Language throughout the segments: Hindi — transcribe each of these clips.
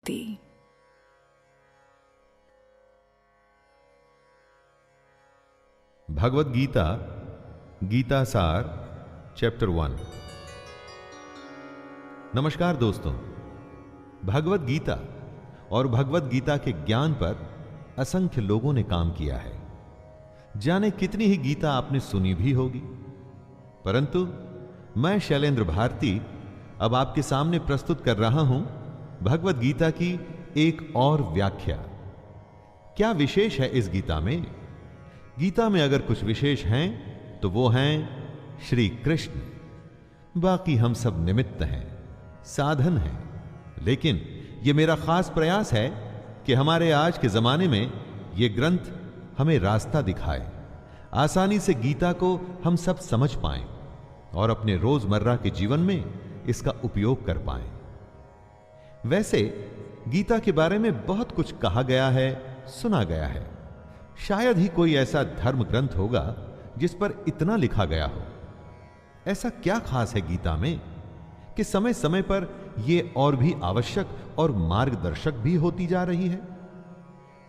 ती। भगवद गीता गीता सार चैप्टर 1। नमस्कार दोस्तों, भगवद गीता और भगवद गीता के ज्ञान पर असंख्य लोगों ने काम किया है। जाने कितनी ही गीता आपने सुनी भी होगी, परंतु मैं शैलेंद्र भारती अब आपके सामने प्रस्तुत कर रहा हूं भगवद गीता की एक और व्याख्या। क्या विशेष है इस गीता में? गीता में अगर कुछ विशेष हैं तो वो हैं श्री कृष्ण। बाकी हम सब निमित्त हैं, साधन हैं। लेकिन ये मेरा खास प्रयास है कि हमारे आज के जमाने में ये ग्रंथ हमें रास्ता दिखाए, आसानी से गीता को हम सब समझ पाएं और अपने रोजमर्रा के जीवन में इसका उपयोग कर पाएं। वैसे गीता के बारे में बहुत कुछ कहा गया है, सुना गया है। शायद ही कोई ऐसा धर्म ग्रंथ होगा जिस पर इतना लिखा गया हो। ऐसा क्या खास है गीता में कि समय समय पर यह और भी आवश्यक और मार्गदर्शक भी होती जा रही है?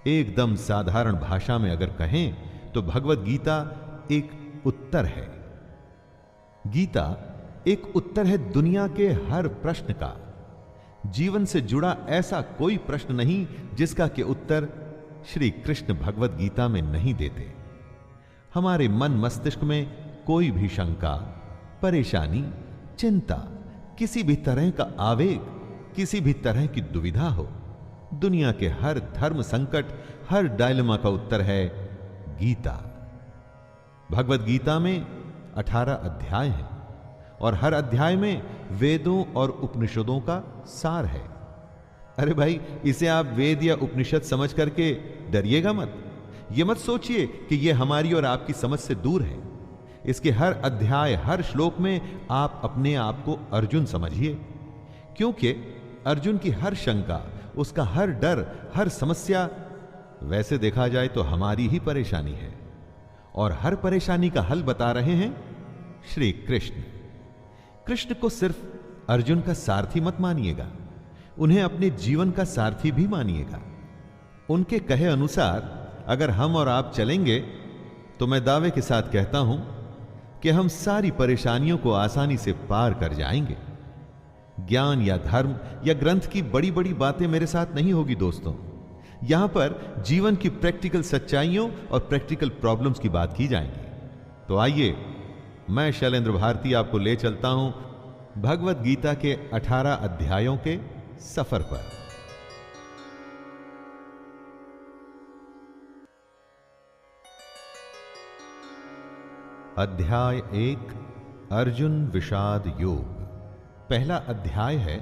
एकदम साधारण भाषा में अगर कहें तो भगवद गीता एक उत्तर है। गीता एक उत्तर है दुनिया के हर प्रश्न का। जीवन से जुड़ा ऐसा कोई प्रश्न नहीं जिसका के उत्तर श्री कृष्ण भगवद गीता में नहीं देते। हमारे मन मस्तिष्क में कोई भी शंका, परेशानी, चिंता, किसी भी तरह का आवेग, किसी भी तरह की दुविधा हो, दुनिया के हर धर्म संकट, हर डायलेमा का उत्तर है गीता। भगवद गीता में 18 अध्याय हैं और हर अध्याय में वेदों और उपनिषदों का सार है। अरे भाई, इसे आप वेद या उपनिषद समझ करके डरिएगा मत। यह मत सोचिए कि यह हमारी और आपकी समझ से दूर है। इसके हर अध्याय, हर श्लोक में आप अपने आप को अर्जुन समझिए, क्योंकि अर्जुन की हर शंका, उसका हर डर, हर समस्या वैसे देखा जाए तो हमारी ही परेशानी है। और हर परेशानी का हल बता रहे हैं श्री कृष्ण। कृष्ण को सिर्फ अर्जुन का सारथी मत मानिएगा, उन्हें अपने जीवन का सारथी भी मानिएगा। उनके कहे अनुसार अगर हम और आप चलेंगे तो मैं दावे के साथ कहता हूं कि हम सारी परेशानियों को आसानी से पार कर जाएंगे। ज्ञान या धर्म या ग्रंथ की बड़ी बड़ी बातें मेरे साथ नहीं होगी दोस्तों। यहां पर जीवन की प्रैक्टिकल सच्चाइयों और प्रैक्टिकल प्रॉब्लम्स की बात की जाएगी। तो आइए, मैं शैलेंद्र भारती आपको ले चलता हूं भगवद गीता के 18 अध्यायों के सफर पर। अध्याय 1, अर्जुन विषाद योग। पहला अध्याय है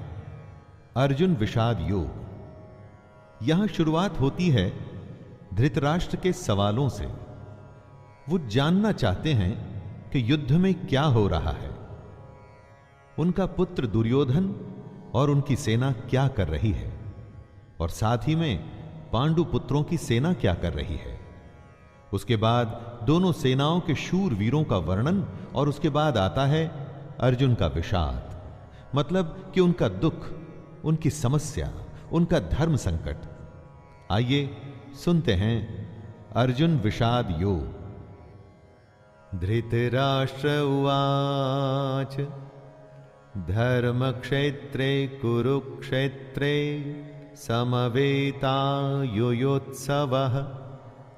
अर्जुन विषाद योग। यहां शुरुआत होती है धृतराष्ट्र के सवालों से। वो जानना चाहते हैं कि युद्ध में क्या हो रहा है, उनका पुत्र दुर्योधन और उनकी सेना क्या कर रही है, और साथ ही में पांडु पुत्रों की सेना क्या कर रही है। उसके बाद दोनों सेनाओं के शूर वीरों का वर्णन, और उसके बाद आता है अर्जुन का विषाद, मतलब कि उनका दुख, उनकी समस्या, उनका धर्म संकट। आइए सुनते हैं अर्जुन विषाद योग। धृतराष्ट्र उवाच धर्मक्षेत्रे कुरुक्षेत्रे समवेतायुयोत्सवः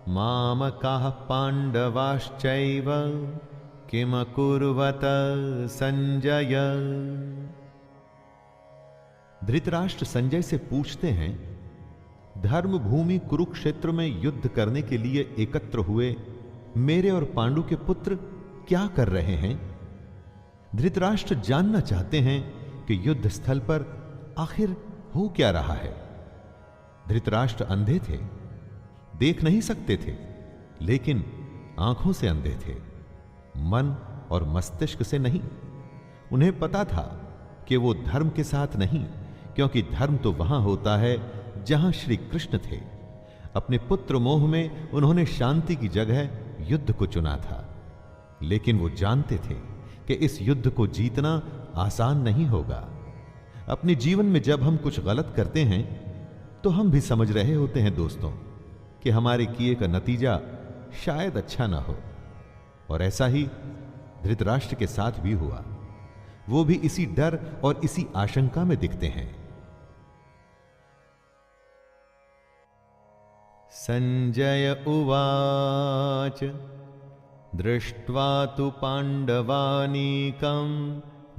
मामकाः पाण्डवाश्चैव किमकुर्वत संजय। धृतराष्ट्र संजय से पूछते हैं, धर्म भूमि कुरुक्षेत्र में युद्ध करने के लिए एकत्र हुए मेरे और पांडु के पुत्र क्या कर रहे हैं? धृतराष्ट्र जानना चाहते हैं कि युद्ध स्थल पर आखिर हो क्या रहा है। धृतराष्ट्र अंधे थे, देख नहीं सकते थे, लेकिन आंखों से अंधे थे, मन और मस्तिष्क से नहीं। उन्हें पता था कि वो धर्म के साथ नहीं, क्योंकि धर्म तो वहां होता है जहां श्री कृष्ण थे। अपने पुत्र मोह में उन्होंने शांति की जगह युद्ध को चुना था, लेकिन वो जानते थे कि इस युद्ध को जीतना आसान नहीं होगा। अपने जीवन में जब हम कुछ गलत करते हैं तो हम भी समझ रहे होते हैं दोस्तों कि हमारे किए का नतीजा शायद अच्छा ना हो। और ऐसा ही धृतराष्ट्र के साथ भी हुआ। वो भी इसी डर और इसी आशंका में दिखते हैं। संजय उवाच दृष्ट्वा तु पांडवानीकं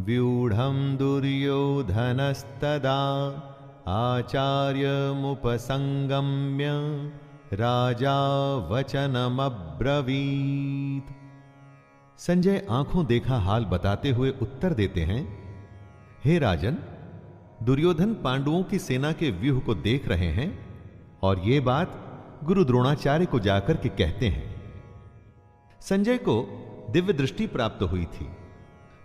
व्यूढ़ं दुर्योधनस्तदा आचार्यमुपसंगम्य राजा वचनमब्रवीत्। संजय आंखों देखा हाल बताते हुए उत्तर देते हैं, हे राजन, दुर्योधन पांडवों की सेना के व्यूह को देख रहे हैं और यह बात गुरु द्रोणाचार्य को जाकर के कहते हैं। संजय को दिव्य दृष्टि प्राप्त हुई थी।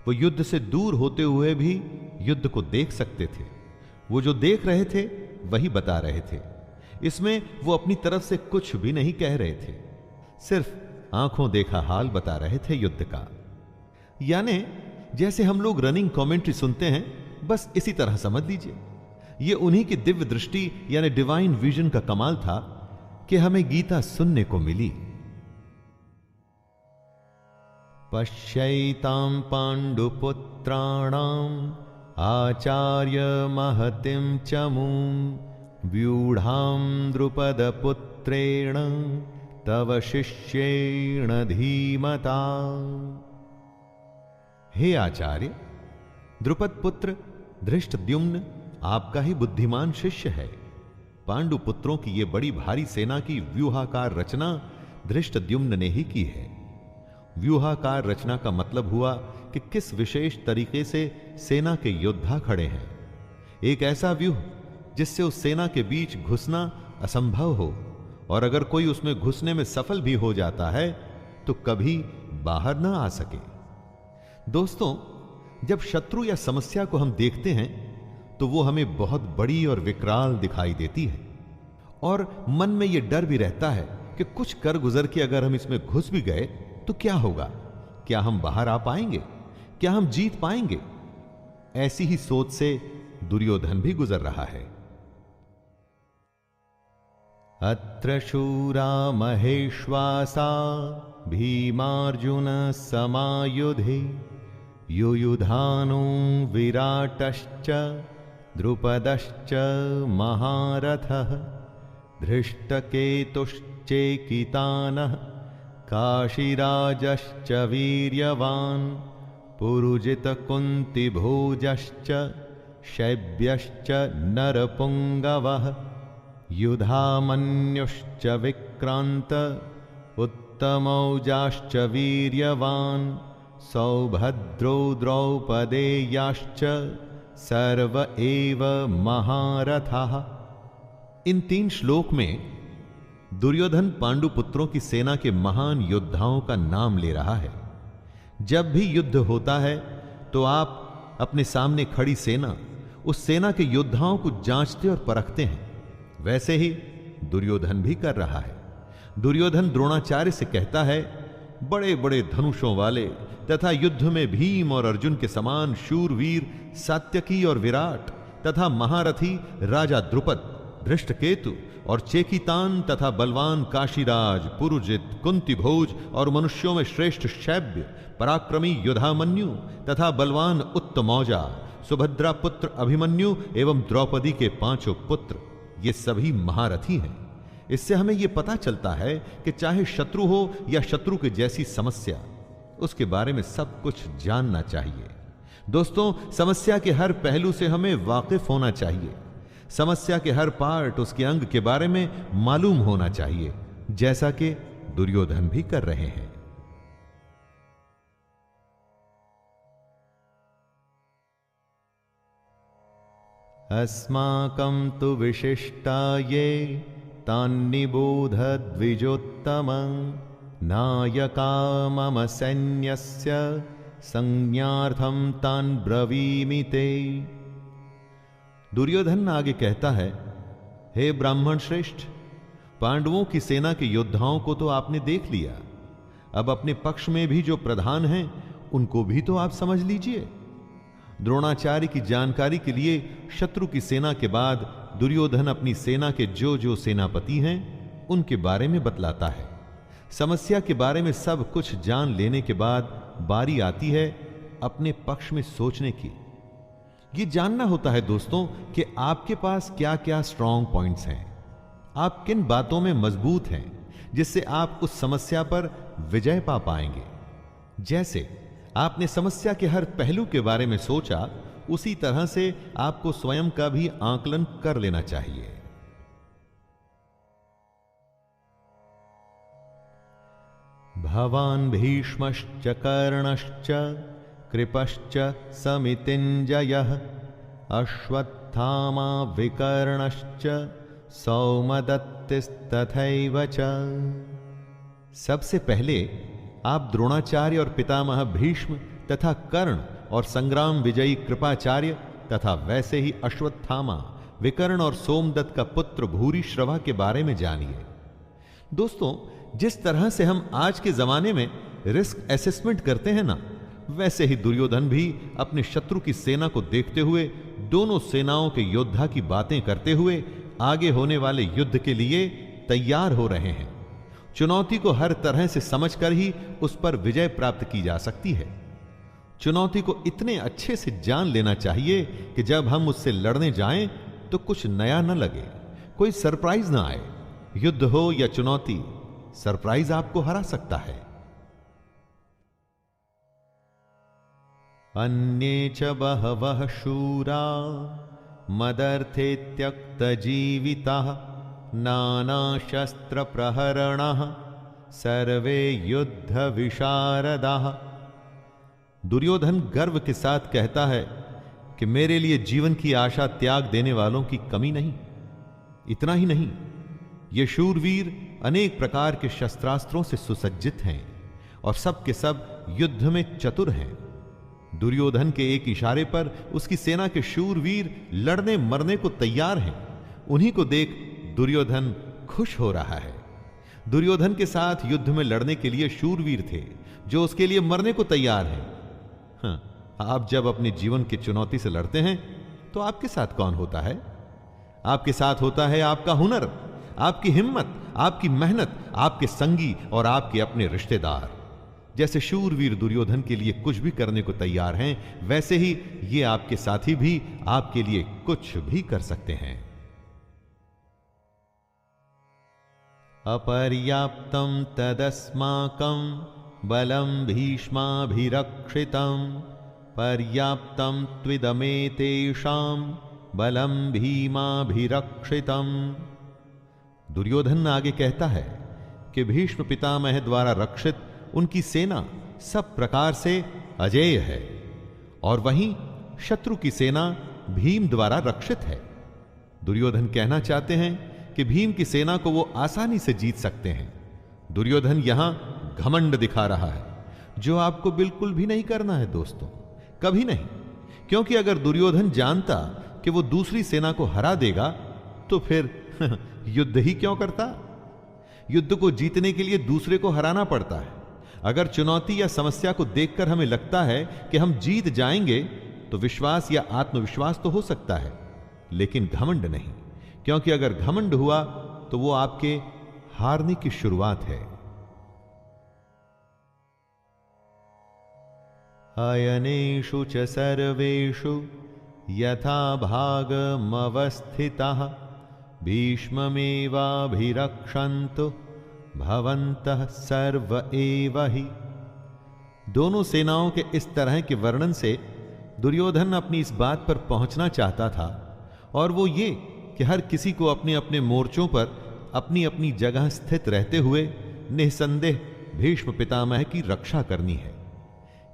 वो युद्ध से दूर होते हुए भी युद्ध को देख सकते थे। वो जो देख रहे थे वही बता रहे थे। इसमें वो अपनी तरफ से कुछ भी नहीं कह रहे थे, सिर्फ आंखों देखा हाल बता रहे थे युद्ध का। यानी जैसे हम लोग रनिंग कमेंट्री सुनते हैं, बस इसी तरह समझ लीजिए। ये उन्हीं की दिव्य दृष्टि यानी डिवाइन विजन का कमाल था कि हमें गीता सुनने को मिली। पश्यैतां पांडुपुत्राणाम् आचार्य महतिं चमूं व्यूढ़ां द्रुपदपुत्रेण तव शिष्येण धीमता। हे आचार्य, द्रुपद पुत्र धृष्टद्युम्न आपका ही बुद्धिमान शिष्य है। पांडु पुत्रों की ये बड़ी भारी सेना की व्यूहाकार रचना धृष्टद्युम्न ने ही की है। व्यूहाकार रचना का मतलब हुआ कि किस विशेष तरीके से सेना के योद्धा खड़े हैं। एक ऐसा व्यूह जिससे उस सेना के बीच घुसना असंभव हो, और अगर कोई उसमें घुसने में सफल भी हो जाता है तो कभी बाहर ना आ सके। दोस्तों, जब शत्रु या समस्या को हम देखते हैं तो वो हमें बहुत बड़ी और विकराल दिखाई देती है, और मन में यह डर भी रहता है कि कुछ कर गुजर के अगर हम इसमें घुस भी गए तो क्या होगा? क्या हम बाहर आ पाएंगे? क्या हम जीत पाएंगे? ऐसी ही सोच से दुर्योधन भी गुजर रहा है। अत्र शूरा महेश्वासा भीमार्जुन समायुधे युयुधानो विराटश्च द्रुपदश्च महारथः धृष्टकेतुश्चेकितानः काशीराजश्च वीर्यवान् पुरुजितकुन्तिभोजश्च शैब्यश्च नरपुङ्गवः युधामन्युश्च विक्रान्त उत्तमौजाश्च वीर्यवान् सौभद्रो द्रौपदेयाश्च सर्व एव महारथः। इन 3 श्लोक में दुर्योधन पांडु पुत्रों की सेना के महान योद्धाओं का नाम ले रहा है। जब भी युद्ध होता है तो आप अपने सामने खड़ी सेना, उस सेना के योद्धाओं को जांचते और परखते हैं। वैसे ही दुर्योधन भी कर रहा है। दुर्योधन द्रोणाचार्य से कहता है, बड़े बड़े धनुषों वाले तथा युद्ध में भीम और अर्जुन के समान शूरवीर सात्यकी और विराट तथा महारथी राजा द्रुपद, धृष्टकेतु और चेकितान तथा बलवान काशीराज, पुरुजित, कुंतीभोज और मनुष्यों में श्रेष्ठ शैब्य, पराक्रमी युधामन्यु तथा बलवान उत्तमौजा, सुभद्रा पुत्र अभिमन्यु एवं द्रौपदी के 5 पुत्र, ये सभी महारथी हैं। इससे हमें यह पता चलता है कि चाहे शत्रु हो या शत्रु के जैसी समस्या, उसके बारे में सब कुछ जानना चाहिए। दोस्तों, समस्या के हर पहलू से हमें वाकिफ होना चाहिए। समस्या के हर पार्ट, उसके अंग के बारे में मालूम होना चाहिए, जैसा कि दुर्योधन भी कर रहे हैं। अस्माकं तु विशिष्टा ये तान्निबोध द्विजोत्तमं नायका मम सैन्यस्य संज्ञार्थं तान् ब्रवीमि ते। दुर्योधन आगे कहता है, हे ब्राह्मण श्रेष्ठ, पांडवों की सेना के योद्धाओं को तो आपने देख लिया, अब अपने पक्ष में भी जो प्रधान हैं उनको भी तो आप समझ लीजिए। द्रोणाचार्य की जानकारी के लिए शत्रु की सेना के बाद दुर्योधन अपनी सेना के जो जो सेनापति हैं उनके बारे में बतलाता है। समस्या के बारे में सब कुछ जान लेने के बाद बारी आती है अपने पक्ष में सोचने की। यह जानना होता है दोस्तों कि आपके पास क्या क्या स्ट्रांग पॉइंट्स हैं, आप किन बातों में मजबूत हैं जिससे आप उस समस्या पर विजय पा पाएंगे। जैसे आपने समस्या के हर पहलू के बारे में सोचा, उसी तरह से आपको स्वयं का भी आकलन कर लेना चाहिए। भवान् भीष्मश्च कर्णश्च कृपश्च समितिञ्जयः अश्वत्थामा विकर्णश्च सौमदत्तिस्तथैव च। सबसे पहले आप द्रोणाचार्य और पितामह भीष्म तथा कर्ण और संग्राम विजयी कृपाचार्य तथा वैसे ही अश्वत्थामा, विकर्ण और सोमदत्त का पुत्र भूरिश्रवा के बारे में जानिए। दोस्तों, जिस तरह से हम आज के जमाने में रिस्क असेसमेंट करते हैं ना, वैसे ही दुर्योधन भी अपने शत्रु की सेना को देखते हुए दोनों सेनाओं के योद्धा की बातें करते हुए आगे होने वाले युद्ध के लिए तैयार हो रहे हैं। चुनौती को हर तरह से समझकर ही उस पर विजय प्राप्त की जा सकती है। चुनौती को इतने अच्छे से जान लेना चाहिए कि जब हम उससे लड़ने जाएं तो कुछ नया न लगे, कोई सरप्राइज ना आए। युद्ध हो या चुनौती, सरप्राइज आपको हरा सकता है। अन्ये च बहवः शूरा मदर्थे त्यक्त जीविताः नाना शस्त्र प्रहरणाः सर्वे युद्ध विशारदाः। दुर्योधन गर्व के साथ कहता है कि मेरे लिए जीवन की आशा त्याग देने वालों की कमी नहीं। इतना ही नहीं, ये शूरवीर अनेक प्रकार के शस्त्रास्त्रों से सुसज्जित हैं और सब के सब युद्ध में चतुर हैं। दुर्योधन के एक इशारे पर उसकी सेना के शूरवीर लड़ने मरने को तैयार हैं। उन्हीं को देख दुर्योधन खुश हो रहा है। दुर्योधन के साथ युद्ध में लड़ने के लिए शूरवीर थे जो उसके लिए मरने को तैयार हैं। आप जब अपने जीवन की चुनौती से लड़ते हैं तो आपके साथ कौन होता है? आपके साथ होता है आपका हुनर, आपकी हिम्मत, आपकी मेहनत, आपके संगी और आपके अपने रिश्तेदार। जैसे शूरवीर दुर्योधन के लिए कुछ भी करने को तैयार हैं, वैसे ही ये आपके साथी भी आपके लिए कुछ भी कर सकते हैं। अपर्याप्तं तदस्माकं बलं भीष्माभिरक्षितं पर्याप्तं त्विदमेतेषां बलं भीमाभिरक्षितं। दुर्योधन आगे कहता है कि भीष्म पितामह द्वारा रक्षित उनकी सेना सब प्रकार से अजेय है और वहीं शत्रु की सेना भीम द्वारा रक्षित है। दुर्योधन कहना चाहते हैं कि भीम की सेना को वो आसानी से जीत सकते हैं। दुर्योधन यहां घमंड दिखा रहा है, जो आपको बिल्कुल भी नहीं करना है दोस्तों, कभी नहीं। क्योंकि अगर दुर्योधन जानता कि वो दूसरी सेना को हरा देगा तो फिर युद्ध ही क्यों करता? युद्ध को जीतने के लिए दूसरे को हराना पड़ता है। अगर चुनौती या समस्या को देखकर हमें लगता है कि हम जीत जाएंगे तो विश्वास या आत्मविश्वास तो हो सकता है, लेकिन घमंड नहीं। क्योंकि अगर घमंड हुआ तो वो आपके हारने की शुरुआत है। अयनेषु च सर्वेषु यथा भागमवस्थितः भीष्ममेवाभिरक्षन्तु भवन्तः सर्व एव हि। दोनों सेनाओं के इस तरह के वर्णन से दुर्योधन अपनी इस बात पर पहुंचना चाहता था, और वो ये कि हर किसी को अपने अपने मोर्चों पर अपनी अपनी जगह स्थित रहते हुए निसंदेह भीष्म पितामह की रक्षा करनी है।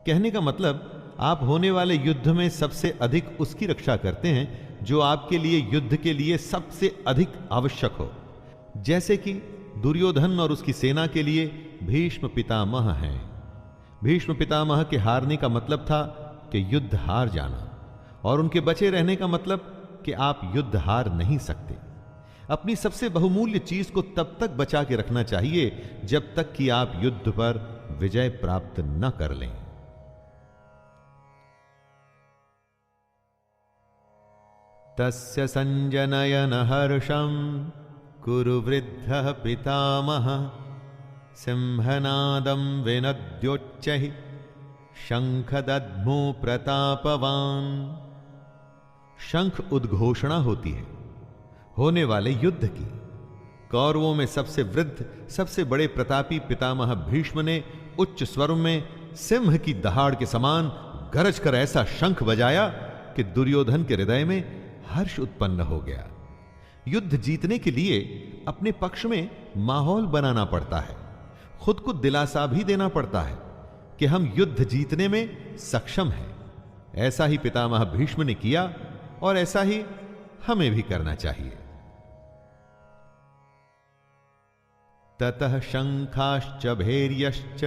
कहने का मतलब, आप होने वाले युद्ध में सबसे अधिक उसकी रक्षा करते हैं जो आपके लिए युद्ध के लिए सबसे अधिक आवश्यक हो। जैसे कि दुर्योधन और उसकी सेना के लिए भीष्म पितामह हैं। भीष्म पितामह के हारने का मतलब था कि युद्ध हार जाना, और उनके बचे रहने का मतलब कि आप युद्ध हार नहीं सकते। अपनी सबसे बहुमूल्य चीज को तब तक बचा के रखना चाहिए जब तक कि आप युद्ध पर विजय प्राप्त न कर लें। तस्य संजनयन हर्षं कुरु वृद्धः पितामह सिंहनादं विनद्योच्चैः शंखदध्मो प्रतापवान। शंख उद्घोषणा होती है होने वाले युद्ध की। कौरवों में सबसे वृद्ध सबसे बड़े प्रतापी पितामह भीष्म ने उच्च स्वर में सिंह की दहाड़ के समान गरज कर ऐसा शंख बजाया कि दुर्योधन के हृदय में हर्ष उत्पन्न हो गया। युद्ध जीतने के लिए अपने पक्ष में माहौल बनाना पड़ता है, खुद को दिलासा भी देना पड़ता है कि हम युद्ध जीतने में सक्षम हैं। ऐसा ही पितामह भीष्म ने किया और ऐसा ही हमें भी करना चाहिए। ततः शंखाश्च भैर्यश्च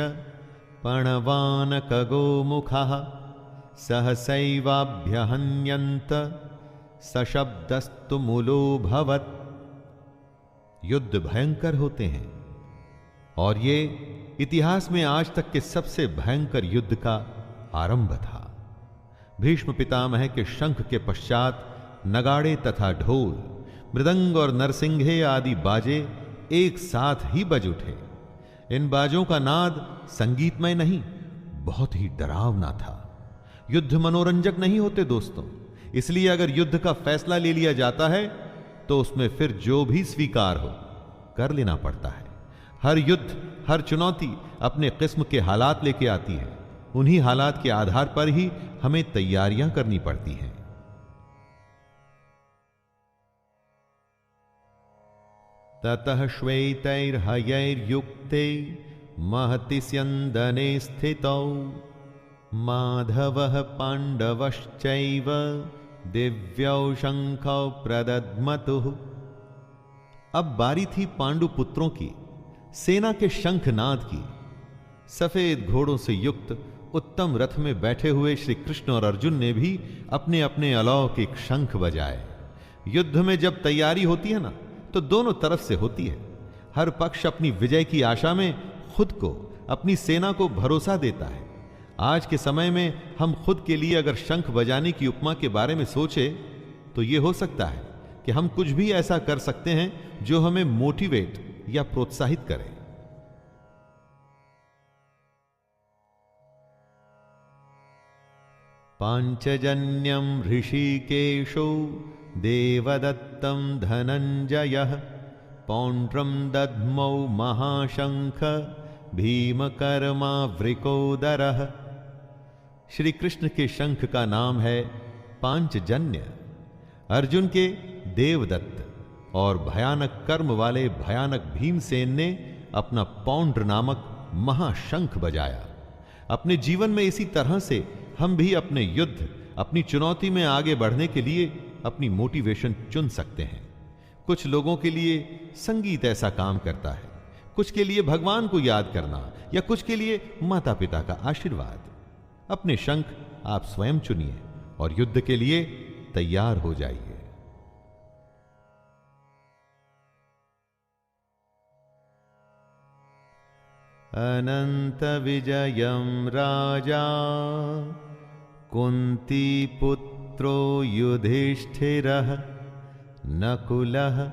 पणवानकगोमुखः सहसैवाभ्यहन्यन्त सशब्दस्तु मूलोऽभवत्। युद्ध भयंकर होते हैं और ये इतिहास में आज तक के सबसे भयंकर युद्ध का आरंभ था। भीष्म पितामह के शंख के पश्चात नगाड़े तथा ढोल, मृदंग और नरसिंघे आदि बाजे एक साथ ही बज उठे। इन बाजों का नाद संगीतमय नहीं, बहुत ही डरावना था। युद्ध मनोरंजक नहीं होते दोस्तों, इसलिए अगर युद्ध का फैसला ले लिया जाता है तो उसमें फिर जो भी स्वीकार हो कर लेना पड़ता है। हर युद्ध, हर चुनौती अपने किस्म के हालात लेके आती है। उन्हीं हालात के आधार पर ही हमें तैयारियां करनी पड़ती हैं। ततः श्वेतैर्हयैर्युक्ते महति स्यन्दने स्थितौ माधवः पाण्डवश्चैव दिव्यौ शंखौ प्रदद्मतुः। अब बारी थी पांडु पुत्रों की सेना के शंखनाद की। सफेद घोड़ों से युक्त उत्तम रथ में बैठे हुए श्री कृष्ण और अर्जुन ने भी अपने अपने अलौकिक शंख बजाए। युद्ध में जब तैयारी होती है ना, तो दोनों तरफ से होती है। हर पक्ष अपनी विजय की आशा में खुद को, अपनी सेना को भरोसा देता है। आज के समय में हम खुद के लिए अगर शंख बजाने की उपमा के बारे में सोचे तो यह हो सकता है कि हम कुछ भी ऐसा कर सकते हैं जो हमें मोटिवेट या प्रोत्साहित करे। पांचजन्यम ऋषिकेशो देवदत्तं धनंजयः पौंड्रम दद्मौ महाशंख भीमकर्मावृकोदरः। श्री कृष्ण के शंख का नाम है पांचजन्य। अर्जुन के देवदत्त और भयानक कर्म वाले भयानक भीमसेन ने अपना पौंड्र नामक महाशंख बजाया। अपने जीवन में इसी तरह से हम भी अपने युद्ध, अपनी चुनौती में आगे बढ़ने के लिए अपनी मोटिवेशन चुन सकते हैं। कुछ लोगों के लिए संगीत ऐसा काम करता है, कुछ के लिए भगवान को याद करना, या कुछ के लिए माता पिता का आशीर्वाद। अपने शंख आप स्वयं चुनिए और युद्ध के लिए तैयार हो जाइए। अनंत विजयम राजा कुंती पुत्रो युधिष्ठिरः नकुलः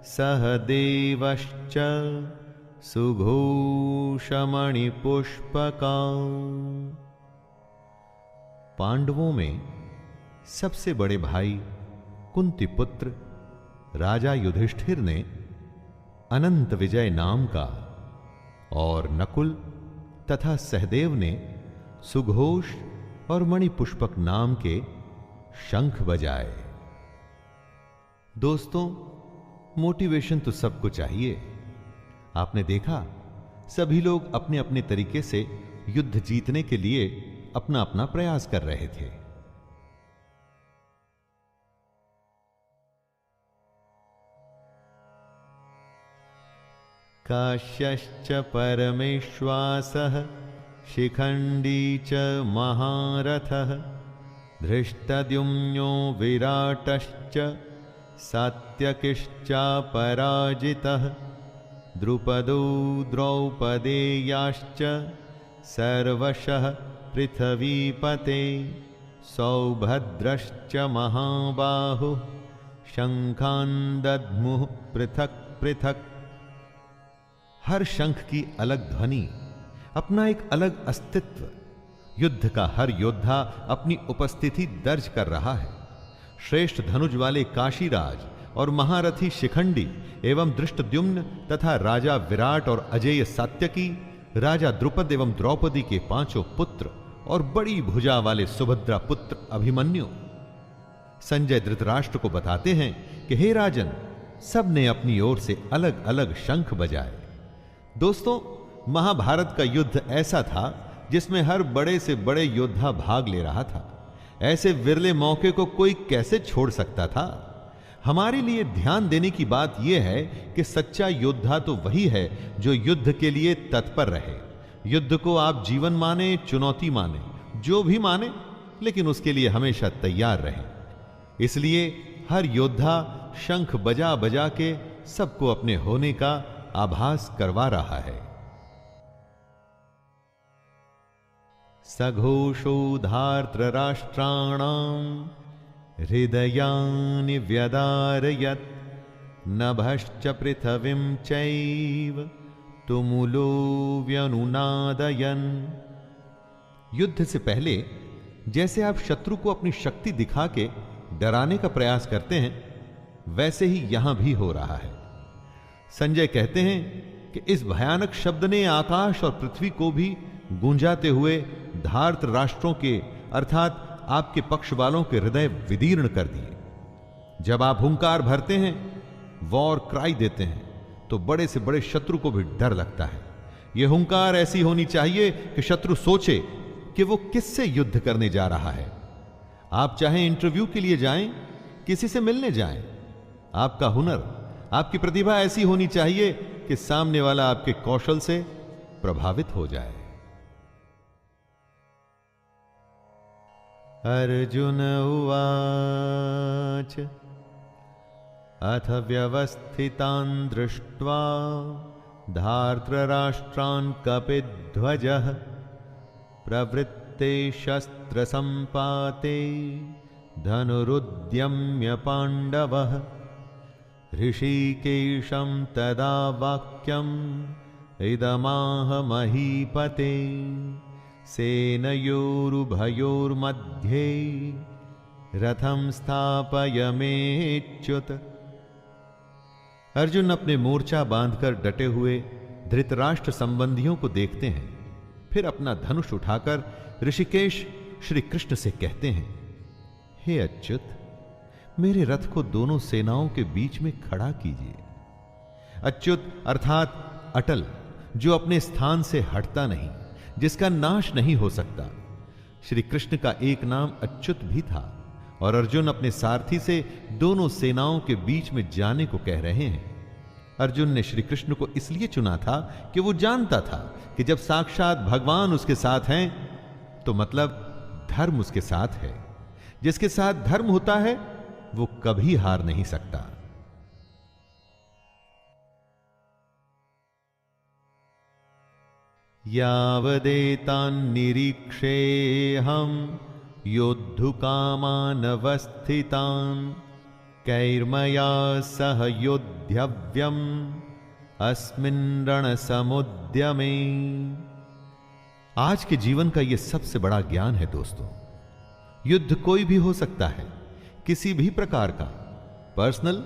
सहदेवश्च सुघोषमणिपुष्पका। पांडवों में सबसे बड़े भाई कुंती पुत्र राजा युधिष्ठिर ने अनंत विजय नाम का और नकुल तथा सहदेव ने सुघोष और मणिपुष्पक नाम के शंख बजाए। दोस्तों, मोटिवेशन तो सबको चाहिए। आपने देखा सभी लोग अपने अपने तरीके से युद्ध जीतने के लिए अपना अपना प्रयास कर रहे थे। काश्यश्च परमेश्वासः शिखंडी च महारथः धृष्टद्युम्नो विराटश्च सात्यकिश्चापराजितः द्रुपदो द्रौपदेयाश्च सर्वशः पृथ्वीपते सौभद्रश्च महाबाहुः शंखान दद्मुः पृथक पृथक। हर शंख की अलग ध्वनि, अपना एक अलग अस्तित्व। युद्ध का हर योद्धा अपनी उपस्थिति दर्ज कर रहा है। श्रेष्ठ धनुष वाले काशीराज और महारथी शिखंडी एवं दृष्टद्युम्न तथा राजा विराट और अजेय सात्यकी, राजा द्रुपद एवं द्रौपदी के 5 पुत्र और बड़ी भुजा वाले सुभद्रा पुत्र अभिमन्यु। संजय धृतराष्ट्र को बताते हैं कि हे राजन, सब ने अपनी ओर से अलग अलग शंख बजाए। दोस्तों, महाभारत का युद्ध ऐसा था जिसमें हर बड़े से बड़े योद्धा भाग ले रहा था। ऐसे विरले मौके को कोई कैसे छोड़ सकता था। हमारे लिए ध्यान देने की बात यह है कि सच्चा योद्धा तो वही है जो युद्ध के लिए तत्पर रहे। युद्ध को आप जीवन माने, चुनौती माने, जो भी माने, लेकिन उसके लिए हमेशा तैयार रहे। इसलिए हर योद्धा शंख बजा बजा के सबको अपने होने का आभास करवा रहा है। सघोषो धार्तराष्ट्राणां हृदयानि व्यदारयत् नभश्च पृथिवीं चैव तुमुलो व्यनुनादयन्। युद्ध से पहले जैसे आप शत्रु को अपनी शक्ति दिखा के डराने का प्रयास करते हैं, वैसे ही यहां भी हो रहा है। संजय कहते हैं कि इस भयानक शब्द ने आकाश और पृथ्वी को भी गूंजाते हुए धार्त राष्ट्रों के अर्थात आपके पक्ष वालों के हृदय विदीर्ण कर दिए। जब आप हुंकार भरते हैं, वॉर क्राई देते हैं, तो बड़े से बड़े शत्रु को भी डर लगता है। यह हुंकार ऐसी होनी चाहिए कि शत्रु सोचे कि वो किससे युद्ध करने जा रहा है। आप चाहे इंटरव्यू के लिए जाएं, किसी से मिलने जाएं, आपका हुनर, आपकी प्रतिभा ऐसी होनी चाहिए कि सामने वाला आपके कौशल से प्रभावित हो जाए। अर्जुन उवाच अथ व्यवस्थितान् दृष्ट्वा धार्तराष्ट्रान् कपिध्वजः प्रवृत्ते शस्त्रसम्पाते धनुरुद्यम्य पाण्डवः ऋषिकेशं तदा वाक्यम् इदमाह महीपते सेनयोरुभयोर्मध्ये रथं स्थापयमेच्युत। अर्जुन अपने मोर्चा बांधकर डटे हुए धृतराष्ट्र संबंधियों को देखते हैं, फिर अपना धनुष उठाकर ऋषिकेश श्री कृष्ण से कहते हैं, हे अच्युत, मेरे रथ को दोनों सेनाओं के बीच में खड़ा कीजिए। अच्युत अर्थात अटल, जो अपने स्थान से हटता नहीं, जिसका नाश नहीं हो सकता। श्री कृष्ण का एक नाम अच्युत भी था और अर्जुन अपने सारथी से दोनों सेनाओं के बीच में जाने को कह रहे हैं। अर्जुन ने श्री कृष्ण को इसलिए चुना था कि वो जानता था कि जब साक्षात भगवान उसके साथ हैं तो मतलब धर्म उसके साथ है। जिसके साथ धर्म होता है वो कभी हार नहीं सकता। यावदेतान्निरीक्षेऽहं योद्धुकामानवस्थितान् कैर्मया सह योद्धव्यम् अस्मिन् रणसमुद्यमे। आज के जीवन का यह सबसे बड़ा ज्ञान है दोस्तों। युद्ध कोई भी हो सकता है, किसी भी प्रकार का, पर्सनल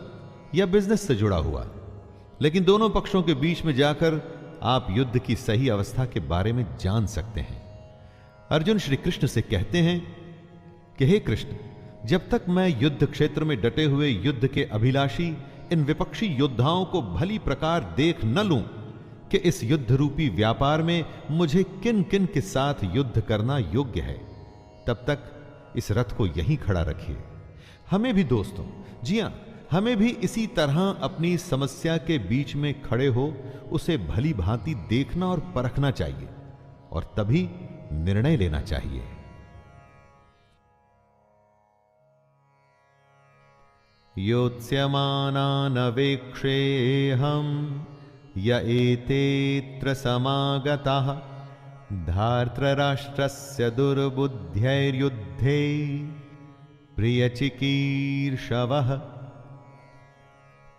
या बिजनेस से जुड़ा हुआ, लेकिन दोनों पक्षों के बीच में जाकर आप युद्ध की सही अवस्था के बारे में जान सकते हैं। अर्जुन श्री कृष्ण से कहते हैं कि हे कृष्ण, जब तक मैं युद्ध क्षेत्र में डटे हुए युद्ध के अभिलाषी इन विपक्षी योद्धाओं को भली प्रकार देख न लूं कि इस युद्ध रूपी व्यापार में मुझे किन किन के साथ युद्ध करना योग्य है, तब तक इस रथ को यहीं खड़ा रखिए। हमें भी दोस्तों, जी हां, हमें भी इसी तरह अपनी समस्या के बीच में खड़े हो उसे भली भांति देखना और परखना चाहिए और तभी निर्णय लेना चाहिए। योत्स्यमानानवेक्षेऽहं य एतेऽत्र समागताः धार्तराष्ट्रस्य दुर्बुद्ध्यैर्युद्धे प्रियचिकीर्षवः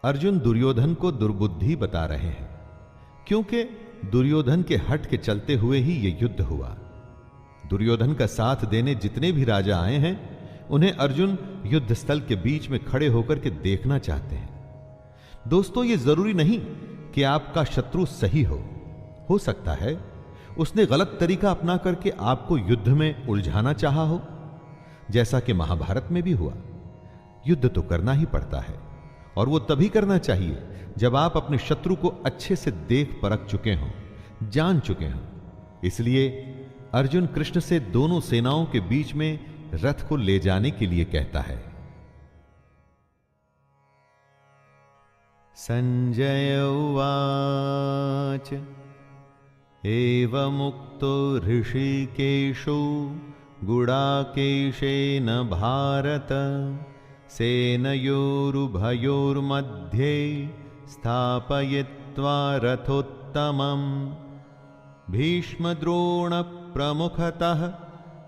अर्जुन दुर्योधन को दुर्बुद्धि बता रहे हैं, क्योंकि दुर्योधन के हट के चलते हुए ही यह युद्ध हुआ। दुर्योधन का साथ देने जितने भी राजा आए हैं, उन्हें अर्जुन युद्ध स्थल के बीच में खड़े होकर के देखना चाहते हैं। दोस्तों, यह जरूरी नहीं कि आपका शत्रु सही हो सकता है उसने गलत तरीका अपना करके आपको युद्ध में उलझाना चाहा हो, जैसा कि महाभारत में भी हुआ। युद्ध तो करना ही पड़ता है, और वो तभी करना चाहिए जब आप अपने शत्रु को अच्छे से देख परख चुके हों, जान चुके हों। इसलिए अर्जुन कृष्ण से दोनों सेनाओं के बीच में रथ को ले जाने के लिए कहता है। संजय उवाच एवमुक्तो ऋषिकेशो गुडाकेशेन भारत सेनयोरुभयोर्मध्ये स्थापयित्वा रथोत्तमम् भीष्मद्रोणप्रमुखतः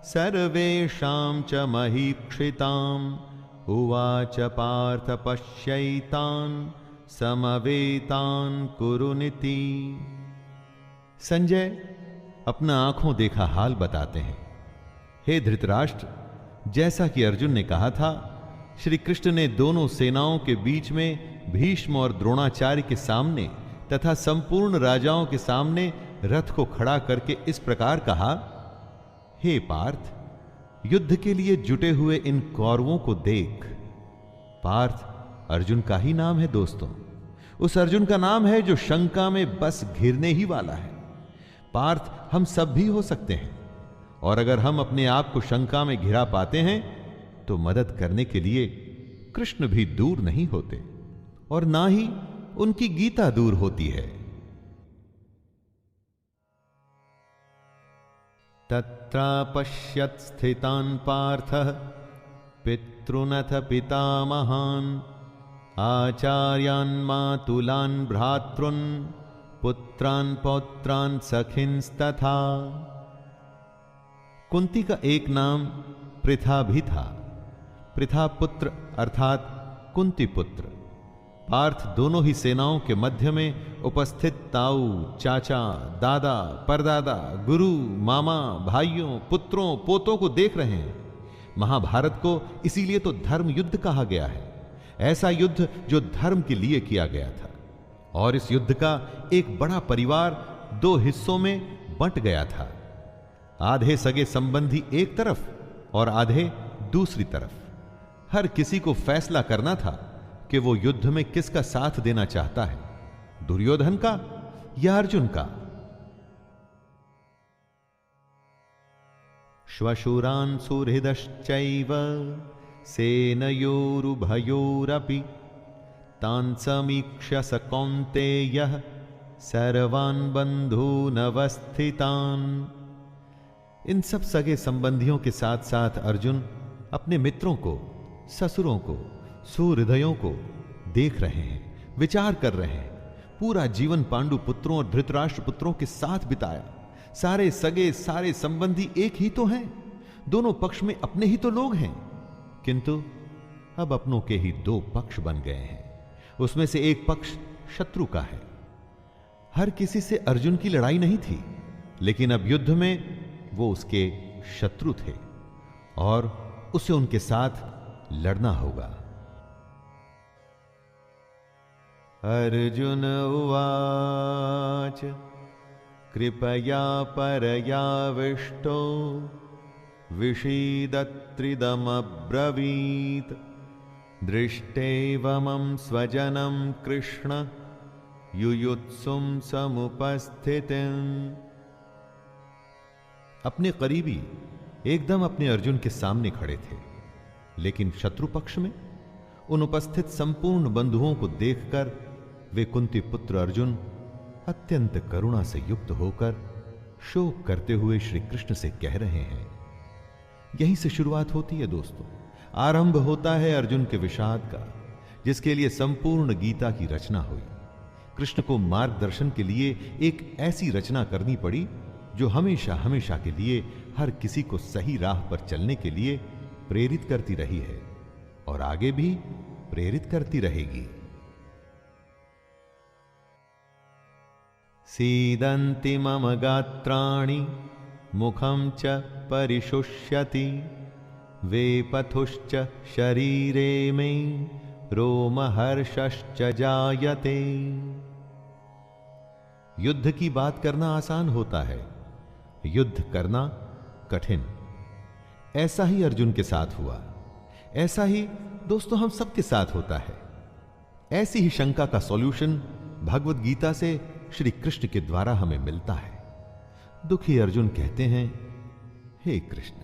सर्वेषां च महीक्षिताम् उवाच पार्थ पश्यैतान् समवेतान् कुरुनिति। संजय अपना आंखों देखा हाल बताते हैं। हे धृतराष्ट्र, जैसा कि अर्जुन ने कहा था, श्री कृष्ण ने दोनों सेनाओं के बीच में भीष्म और द्रोणाचार्य के सामने तथा संपूर्ण राजाओं के सामने रथ को खड़ा करके इस प्रकार कहा, हे पार्थ, युद्ध के लिए जुटे हुए इन कौरवों को देख। पार्थ अर्जुन का ही नाम है दोस्तों, उस अर्जुन का नाम है जो शंका में बस घिरने ही वाला है। पार्थ हम सब भी हो सकते हैं, और अगर हम अपने आप को शंका में घिरा पाते हैं तो मदद करने के लिए कृष्ण भी दूर नहीं होते, और ना ही उनकी गीता दूर होती है। तत्रापश्यत् स्थितान् पार्थः पितॄनथ पितामहान् आचार्यान् मातुलान् भ्रातॄन् पुत्रान् पौत्रान् सखिंस्तथा। कुंती का एक नाम पृथा भी था। पृथा पुत्र अर्थात कुंती पुत्र। पार्थ दोनों ही सेनाओं के मध्य में उपस्थित ताऊ, चाचा, दादा, परदादा, गुरु, मामा, भाइयों, पुत्रों, पोतों को देख रहे हैं। महाभारत को इसीलिए तो धर्म युद्ध कहा गया है, ऐसा युद्ध जो धर्म के लिए किया गया था। और इस युद्ध का एक बड़ा परिवार दो हिस्सों में बंट गया था। आधे सगे संबंधी एक तरफ और आधे दूसरी तरफ। हर किसी को फैसला करना था कि वो युद्ध में किसका साथ देना चाहता है, दुर्योधन का या अर्जुन का। श्वशुरान् सुहृदश्चैव सेनयोरुभयोरपि तान् समीक्ष्य स कौन्तेयः सर्वान् बन्धूनवस्थितान्। इन सब सगे संबंधियों के साथ साथ अर्जुन अपने मित्रों को, ससुरों को, सुहृदयों को देख रहे हैं, विचार कर रहे हैं। पूरा जीवन पांडु पुत्रों और धृतराष्ट्र पुत्रों के साथ बिताया। सारे सगे, सारे संबंधी एक ही तो हैं, दोनों पक्ष में अपने ही तो लोग हैं, किंतु अब अपनों के ही दो पक्ष बन गए हैं। उसमें से एक पक्ष शत्रु का है। हर किसी से अर्जुन की लड़ाई नहीं थी, लेकिन अब युद्ध में वो उसके शत्रु थे और उसे उनके साथ लड़ना होगा। अर्जुन उवाच कृपया परयाविष्टो विषीदत्रिदमब्रवीत् दृष्टैवमं स्वजनं कृष्ण युयुत्सुं समुपस्थितिम्। अपने करीबी एकदम अपने अर्जुन के सामने खड़े थे, लेकिन शत्रु पक्ष में उन उपस्थित संपूर्ण बंधुओं को देखकर वे कुंती पुत्र अर्जुन अत्यंत करुणा से युक्त होकर शोक करते हुए श्री कृष्ण से कह रहे हैं। यहीं से शुरुआत होती है दोस्तों, आरंभ होता है अर्जुन के विषाद का, जिसके लिए संपूर्ण गीता की रचना हुई। कृष्ण को मार्गदर्शन के लिए एक ऐसी रचना करनी पड़ी जो हमेशा हमेशा के लिए हर किसी को सही राह पर चलने के लिए प्रेरित करती रही है और आगे भी प्रेरित करती रहेगी। सीदन्ति मम गात्राणि मुखं च परिशुष्यति वेपथुश्च शरीरे मे रोमहर्षश्च जायते। युद्ध की बात करना आसान होता है, युद्ध करना कठिन। ऐसा ही अर्जुन के साथ हुआ, ऐसा ही दोस्तों हम सबके साथ होता है। ऐसी ही शंका का सॉल्यूशन भगवत गीता से श्री कृष्ण के द्वारा हमें मिलता है। दुखी अर्जुन कहते हैं, हे कृष्ण,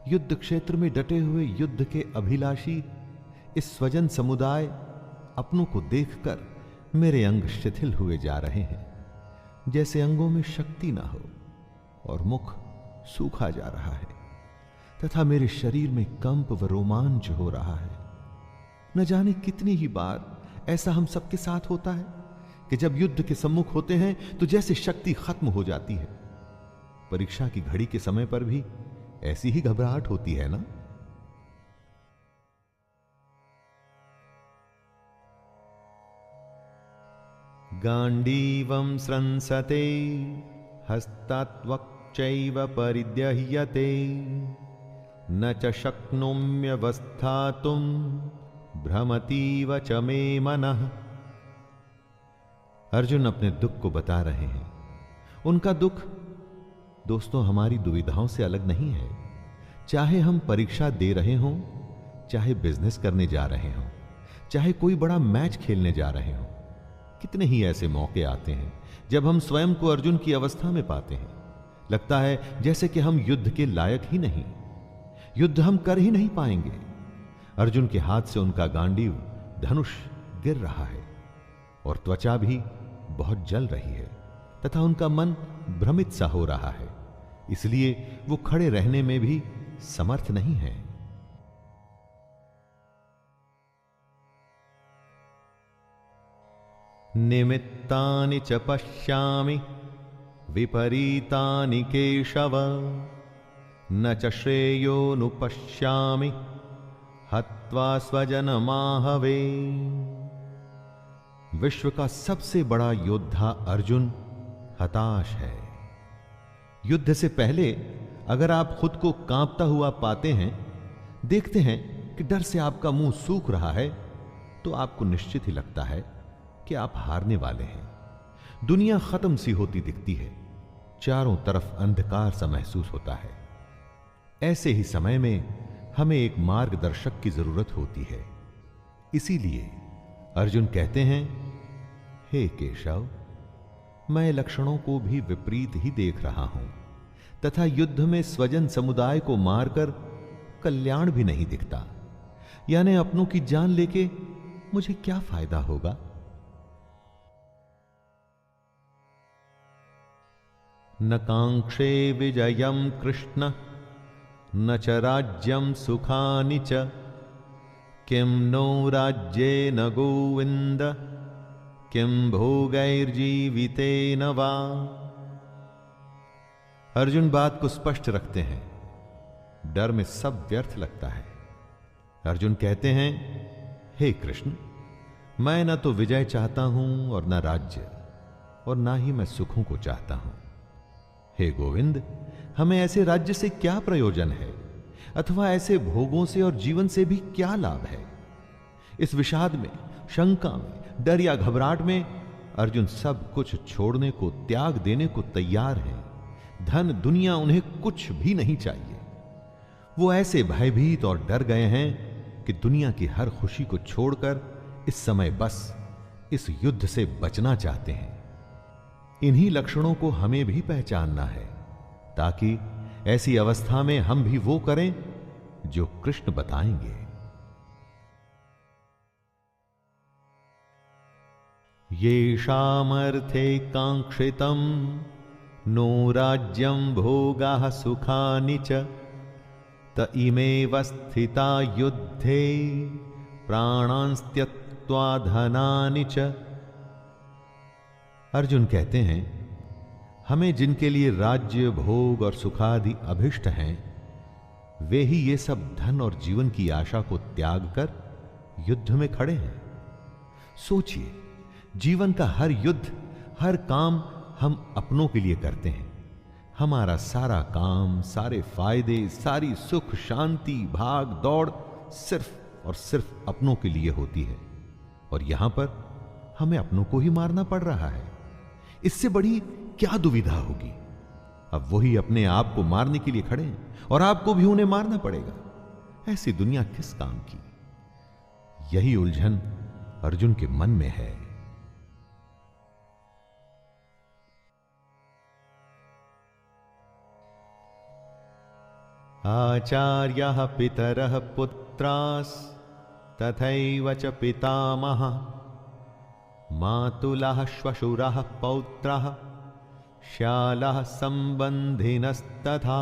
युद्ध क्षेत्र में डटे हुए युद्ध के अभिलाषी इस स्वजन समुदाय अपनों को देखकर मेरे अंग शिथिल हुए जा रहे हैं, जैसे अंगों में शक्ति ना हो और मुख सूखा जा रहा है तथा मेरे शरीर में कंप व रोमांच हो रहा है। न जाने कितनी ही बार ऐसा हम सबके साथ होता है कि जब युद्ध के सम्मुख होते हैं तो जैसे शक्ति खत्म हो जाती है। परीक्षा की घड़ी के समय पर भी ऐसी ही घबराहट होती है ना? गांडीवं स्रंसते हस्तात्वक्चैव परिदह्यते न च शक्नोम्यवस्थातुं भ्रमतीव च मे मनः। अर्जुन अपने दुख को बता रहे हैं। उनका दुख दोस्तों हमारी दुविधाओं से अलग नहीं है। चाहे हम परीक्षा दे रहे हों, चाहे बिजनेस करने जा रहे हों, चाहे कोई बड़ा मैच खेलने जा रहे हों, कितने ही ऐसे मौके आते हैं जब हम स्वयं को अर्जुन की अवस्था में पाते हैं। लगता है जैसे कि हम युद्ध के लायक ही नहीं, युद्ध हम कर ही नहीं पाएंगे। अर्जुन के हाथ से उनका गांडीव धनुष गिर रहा है और त्वचा भी बहुत जल रही है तथा उनका मन भ्रमित सा हो रहा है, इसलिए वो खड़े रहने में भी समर्थ नहीं है। निमित्तानि च पश्यामि विपरीतानि केशव न च श्रेयोनुपश्यामि हत्वा स्वजनमाहवे। विश्व का सबसे बड़ा योद्धा अर्जुन हताश है। युद्ध से पहले अगर आप खुद को कांपता हुआ पाते हैं, देखते हैं कि डर से आपका मुंह सूख रहा है, तो आपको निश्चित ही लगता है कि आप हारने वाले हैं। दुनिया खत्म सी होती दिखती है, चारों तरफ अंधकार सा महसूस होता है। ऐसे ही समय में हमें एक मार्गदर्शक की जरूरत होती है। इसीलिए अर्जुन कहते हैं, हे केशव, मैं लक्षणों को भी विपरीत ही देख रहा हूं तथा युद्ध में स्वजन समुदाय को मारकर कल्याण भी नहीं दिखता। यानी अपनों की जान लेके मुझे क्या फायदा होगा? न कांक्षे विजयम कृष्ण न च राज्यम सुखानि च किं नो राज्येन गोविंद किं भोगैर्जीवितेन वा। अर्जुन बात को स्पष्ट रखते हैं। डर में सब व्यर्थ लगता है। अर्जुन कहते हैं, हे कृष्ण, मैं न तो विजय चाहता हूं और न राज्य, और ना ही मैं सुखों को चाहता हूं। हे गोविंद, हमें ऐसे राज्य से क्या प्रयोजन है अथवा ऐसे भोगों से और जीवन से भी क्या लाभ है? इस विषाद में, शंका में, डर या घबराहट में अर्जुन सब कुछ छोड़ने को, त्याग देने को तैयार हैं। धन दुनिया उन्हें कुछ भी नहीं चाहिए। वो ऐसे भयभीत और डर गए हैं कि दुनिया की हर खुशी को छोड़कर इस समय बस इस युद्ध से बचना चाहते हैं। इन्हीं लक्षणों को हमें भी पहचानना है ताकि ऐसी अवस्था में हम भी वो करें जो कृष्ण बताएंगे। येषामर्थे कांक्षितं नो राज्यं भोगाः सुखानि च त इमेव स्थिता युद्धे प्राणांस्त्यक्त्वा धनानि च। अर्जुन कहते हैं, हमें जिनके लिए राज्य, भोग और सुखादि अभिष्ट हैं, वे ही ये सब धन और जीवन की आशा को त्याग कर युद्ध में खड़े हैं। सोचिए, जीवन का हर युद्ध, हर काम हम अपनों के लिए करते हैं। हमारा सारा काम, सारे फायदे, सारी सुख शांति, भाग दौड़ सिर्फ और सिर्फ अपनों के लिए होती है। और यहां पर हमें अपनों को ही मारना पड़ रहा है। इससे बड़ी क्या दुविधा होगी। अब वही अपने आप को मारने के लिए खड़े हैं और आपको भी उन्हें मारना पड़ेगा। ऐसी दुनिया किस काम की? यही उलझन अर्जुन के मन में है। आचार्यः पितरः पुत्रास् तथैव च पितामहः मातुलः श्वशुरः पौत्रः श्यालः संबंधिनस्तथा।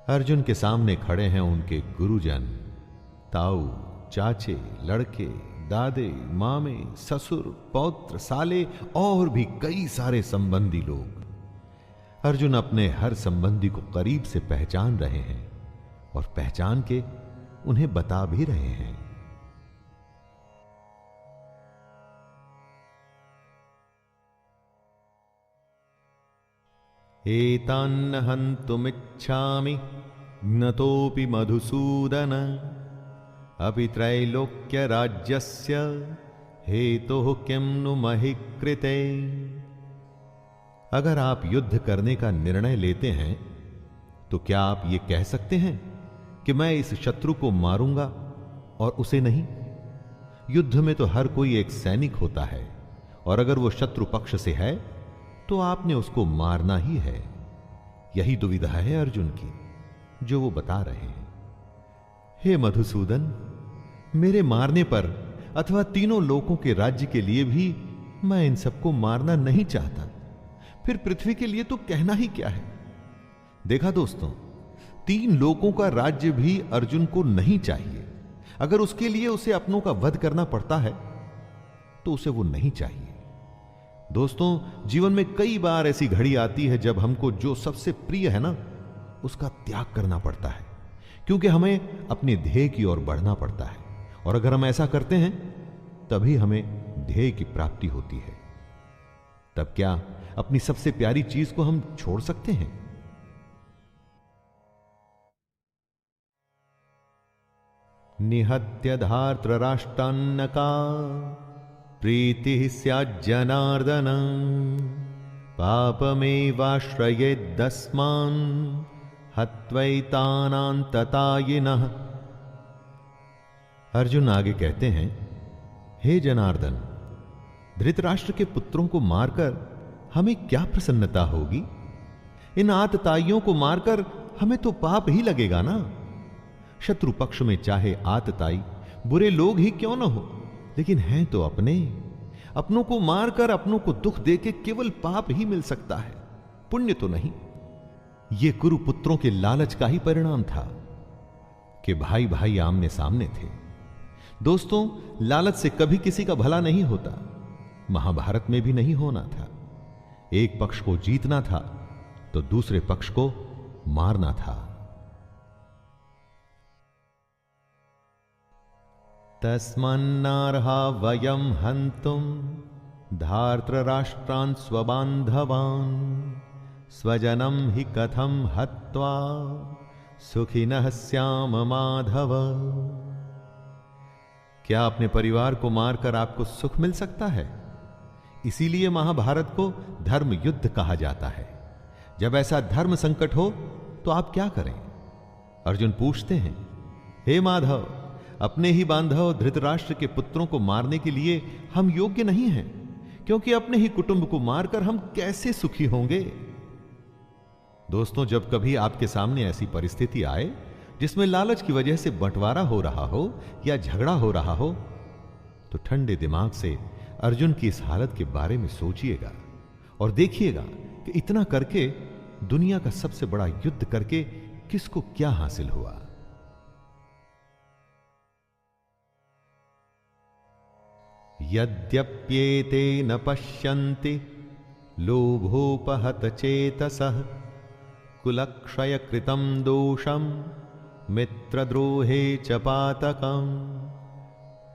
अर्जुन के सामने खड़े हैं उनके गुरुजन, ताऊ, चाचे, लड़के, दादे, मामे, ससुर, पौत्र, साले और भी कई सारे संबंधी लोग। अर्जुन अपने हर संबंधी को करीब से पहचान रहे हैं और पहचान के उन्हें बता भी रहे हैं। एतान्न हन्तुमिच्छामि ज्ञतोऽपि मधुसूदन अपि त्रैलोक्य राज्यस्य हेतुः किं नु महि कृते। अगर आप युद्ध करने का निर्णय लेते हैं तो क्या आप ये कह सकते हैं कि मैं इस शत्रु को मारूंगा और उसे नहीं? युद्ध में तो हर कोई एक सैनिक होता है और अगर वो शत्रु पक्ष से है तो आपने उसको मारना ही है। यही दुविधा है अर्जुन की जो वो बता रहे हैं। हे मधुसूदन, मेरे मारने पर अथवा तीनों लोकों के राज्य के लिए भी मैं इन सबको मारना नहीं चाहता। फिर पृथ्वी के लिए तो कहना ही क्या है। देखा दोस्तों, 3 लोकों का राज्य भी अर्जुन को नहीं चाहिए। अगर उसके लिए उसे अपनों का वध करना पड़ता है तो उसे वो नहीं चाहिए। दोस्तों, जीवन में कई बार ऐसी घड़ी आती है जब हमको जो सबसे प्रिय है ना, उसका त्याग करना पड़ता है, क्योंकि हमें अपने ध्येय की ओर बढ़ना पड़ता है। और अगर हम ऐसा करते हैं तभी हमें ध्येय की प्राप्ति होती है। तब क्या अपनी सबसे प्यारी चीज को हम छोड़ सकते हैं? निहत्य धार्तराष्ट्रान्नका प्रीतिः स्याज्जनार्दन पापमेवाश्रयेदस्मान् हत्वैतानान्ततायिनः। अर्जुन आगे कहते हैं, हे जनार्दन, धृतराष्ट्र के पुत्रों को मारकर हमें क्या प्रसन्नता होगी? इन आतताइयों को मारकर हमें तो पाप ही लगेगा ना। शत्रु पक्ष में चाहे आतताई बुरे लोग ही क्यों न हो, लेकिन हैं तो अपने। अपनों को मारकर अपनों को दुख देके केवल पाप ही मिल सकता है, पुण्य तो नहीं। यह कुरुपुत्रों के लालच का ही परिणाम था कि भाई भाई आमने सामने थे। दोस्तों, लालच से कभी किसी का भला नहीं होता। महाभारत में भी नहीं होना था। एक पक्ष को जीतना था तो दूसरे पक्ष को मारना था। तस्मान्नार्हा वयं हन्तुं धार्तराष्ट्रान् स्वबान्धवान् स्वजनं हि कथं हत्वा सुखिनः स्याम माधव। क्या अपने परिवार को मारकर आपको सुख मिल सकता है? इसीलिए महाभारत को धर्म युद्ध कहा जाता है। जब ऐसा धर्म संकट हो तो आप क्या करें? अर्जुन पूछते हैं, हे माधव, अपने ही बांधव धृतराष्ट्र के पुत्रों को मारने के लिए हम योग्य नहीं हैं, क्योंकि अपने ही कुटुंब को मारकर हम कैसे सुखी होंगे? दोस्तों, जब कभी आपके सामने ऐसी परिस्थिति आए जिसमें लालच की वजह से बंटवारा हो रहा हो या झगड़ा हो रहा हो, तो ठंडे दिमाग से अर्जुन की इस हालत के बारे में सोचिएगा और देखिएगा कि इतना करके, दुनिया का सबसे बड़ा युद्ध करके किसको क्या हासिल हुआ। यद्यप्येते न पश्यन्ति लोभोपहत चेतसः कुलक्षय कृतं दोषं मित्रद्रोहे च पातकम्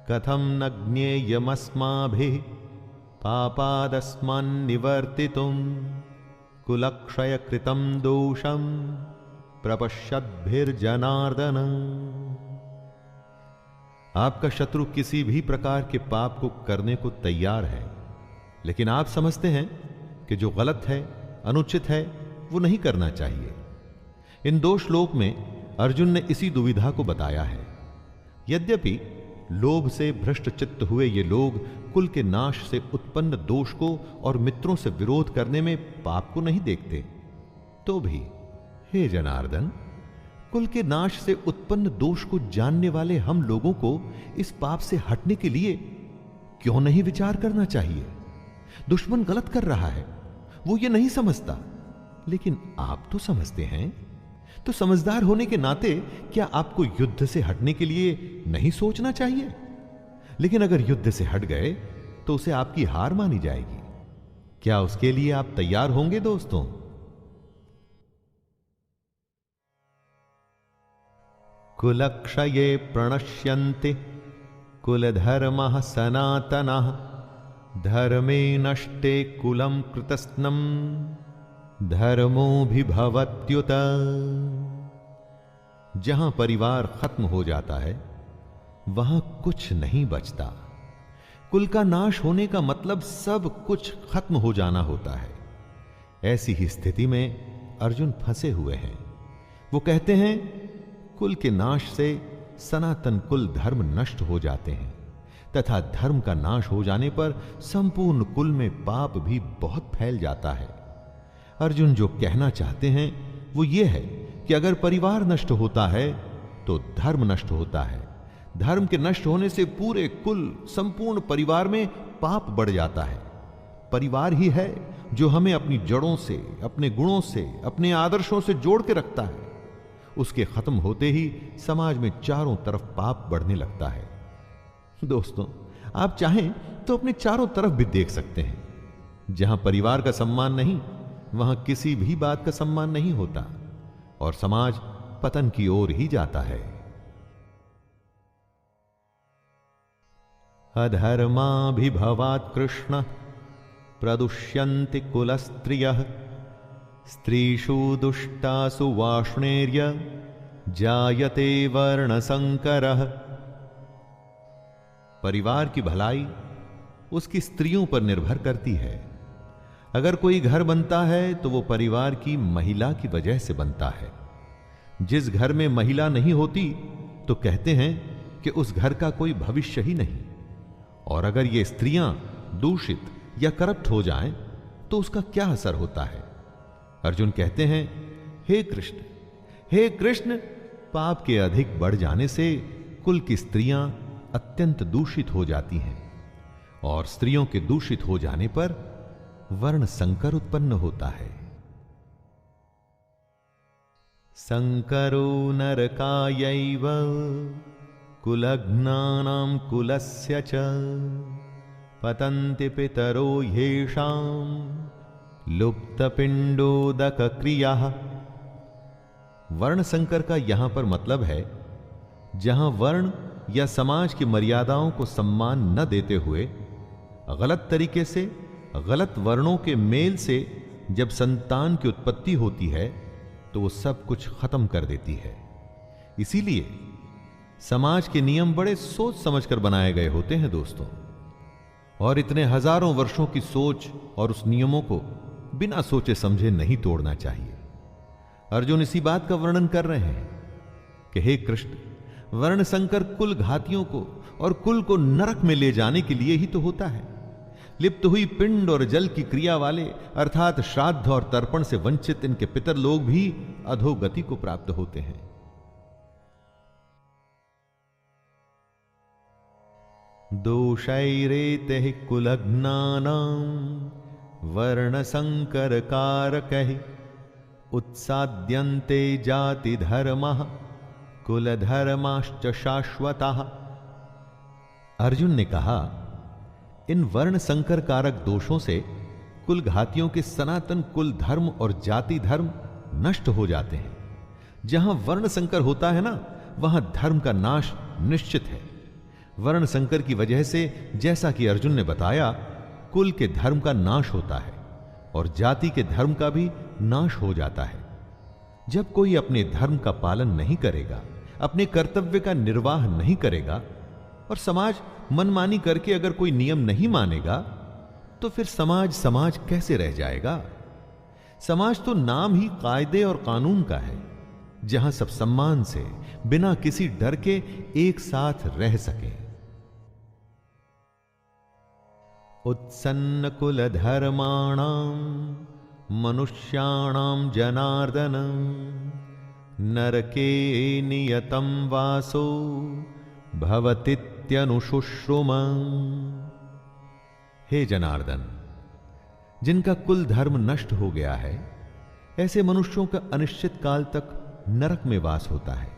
कथं न ज्ञेयमस्माभिः पापादस्मान्निवर्तितुं कुलक्षय कृतं दोषं प्रपश्यद्भिर्जनार्दन। आपका शत्रु किसी भी प्रकार के पाप को करने को तैयार है, लेकिन आप समझते हैं कि जो गलत है, अनुचित है, वो नहीं करना चाहिए। इन 2 श्लोक में अर्जुन ने इसी दुविधा को बताया है। यद्यपि लोभ से भ्रष्ट चित्त हुए ये लोग कुल के नाश से उत्पन्न दोष को और मित्रों से विरोध करने में पाप को नहीं देखते, तो भी हे जनार्दन, कुल के नाश से उत्पन्न दोष को जानने वाले हम लोगों को इस पाप से हटने के लिए क्यों नहीं विचार करना चाहिए? दुश्मन गलत कर रहा है, वो ये नहीं समझता, लेकिन आप तो समझते हैं। तो समझदार होने के नाते क्या आपको युद्ध से हटने के लिए नहीं सोचना चाहिए? लेकिन अगर युद्ध से हट गए तो उसे आपकी हार मानी जाएगी। क्या उसके लिए आप तैयार होंगे दोस्तों? कुलक्षये प्रणश्यन्ति कुलधर्मः सनातनः धर्मे नष्टे कुलं कृतस्नं धर्मोऽभिभवत्युत। जहां परिवार खत्म हो जाता है वहां कुछ नहीं बचता। कुल का नाश होने का मतलब सब कुछ खत्म हो जाना होता है। ऐसी ही स्थिति में अर्जुन फंसे हुए हैं। वो कहते हैं कुल के नाश से सनातन कुल धर्म नष्ट हो जाते हैं तथा धर्म का नाश हो जाने पर संपूर्ण कुल में पाप भी बहुत फैल जाता है। अर्जुन जो कहना चाहते हैं वो ये है कि अगर परिवार नष्ट होता है तो धर्म नष्ट होता है। धर्म के नष्ट होने से पूरे कुल, संपूर्ण परिवार में पाप बढ़ जाता है। परिवार ही है जो हमें अपनी जड़ों से, अपने गुणों से, अपने आदर्शों से जोड़ के रखता है। उसके खत्म होते ही समाज में चारों तरफ पाप बढ़ने लगता है। दोस्तों, आप चाहें तो अपने चारों तरफ भी देख सकते हैं। जहां परिवार का सम्मान नहीं, वहां किसी भी बात का सम्मान नहीं होता और समाज पतन की ओर ही जाता है। अधर्माभिभवात् कृष्ण प्रदुष्यन्ति कुलस्त्रियः स्त्रीषु दुष्टासु वाष्णेर्य जायते वर्णसंकरः। परिवार की भलाई उसकी स्त्रियों पर निर्भर करती है। अगर कोई घर बनता है तो वो परिवार की महिला की वजह से बनता है। जिस घर में महिला नहीं होती तो कहते हैं कि उस घर का कोई भविष्य ही नहीं। और अगर ये स्त्रियां दूषित या करप्ट हो जाएं तो उसका क्या असर होता है? अर्जुन कहते हैं, हे कृष्ण, पाप के अधिक बढ़ जाने से कुल की स्त्रियां अत्यंत दूषित हो जाती हैं और स्त्रियों के दूषित हो जाने पर वर्ण संकर उत्पन्न होता है। संकरो नरकायैव कुलघ्नानां कुलस्य च पतन्ति पितरो ह्येषां लुप्तपिंडोदक क्रियाः। वर्ण संकर का यहां पर मतलब है जहां वर्ण या समाज की मर्यादाओं को सम्मान न देते हुए गलत तरीके से गलत वर्णों के मेल से जब संतान की उत्पत्ति होती है तो वो सब कुछ खत्म कर देती है। इसीलिए समाज के नियम बड़े सोच समझकर बनाए गए होते हैं दोस्तों, और इतने हजारों वर्षों की सोच और उस नियमों को बिना सोचे समझे नहीं तोड़ना चाहिए। अर्जुन इसी बात का वर्णन कर रहे हैं कि हे कृष्ण, वर्ण संकर कुल घातियों को और कुल को नरक में ले जाने के लिए ही तो होता है। लिप्त हुई पिंड और जल की क्रिया वाले अर्थात श्राद्ध और तर्पण से वंचित इनके पितर लोग भी अधोगति को प्राप्त होते हैं। दोषैरेते कुलघ्नानां वर्ण संकर कारकैः उत्साद्यन्ते जाति धर्मः कुल धर्माश्च शाश्वतः। अर्जुन ने कहा, इन वर्ण संकर कारक दोषों से कुल घातियों के सनातन कुल धर्म और जाति धर्म नष्ट हो जाते हैं। जहां वर्ण संकर होता है ना, वहां धर्म का नाश निश्चित है। वर्ण संकर की वजह से, जैसा कि अर्जुन ने बताया, कुल के धर्म का नाश होता है और जाति के धर्म का भी नाश हो जाता है। जब कोई अपने धर्म का पालन नहीं करेगा, अपने कर्तव्य का निर्वाह नहीं करेगा और समाज मनमानी करके अगर कोई नियम नहीं मानेगा, तो फिर समाज समाज कैसे रह जाएगा? समाज तो नाम ही कायदे और कानून का है, जहां सब सम्मान से बिना किसी डर के एक साथ रह सके। उत्सन्न कुल धर्माणाम मनुष्याणाम जनार्दन नरके नियतम वासो भवतीत्यनुशुश्रुम। हे जनार्दन, जिनका कुल धर्म नष्ट हो गया है, ऐसे मनुष्यों का अनिश्चित काल तक नरक में वास होता है।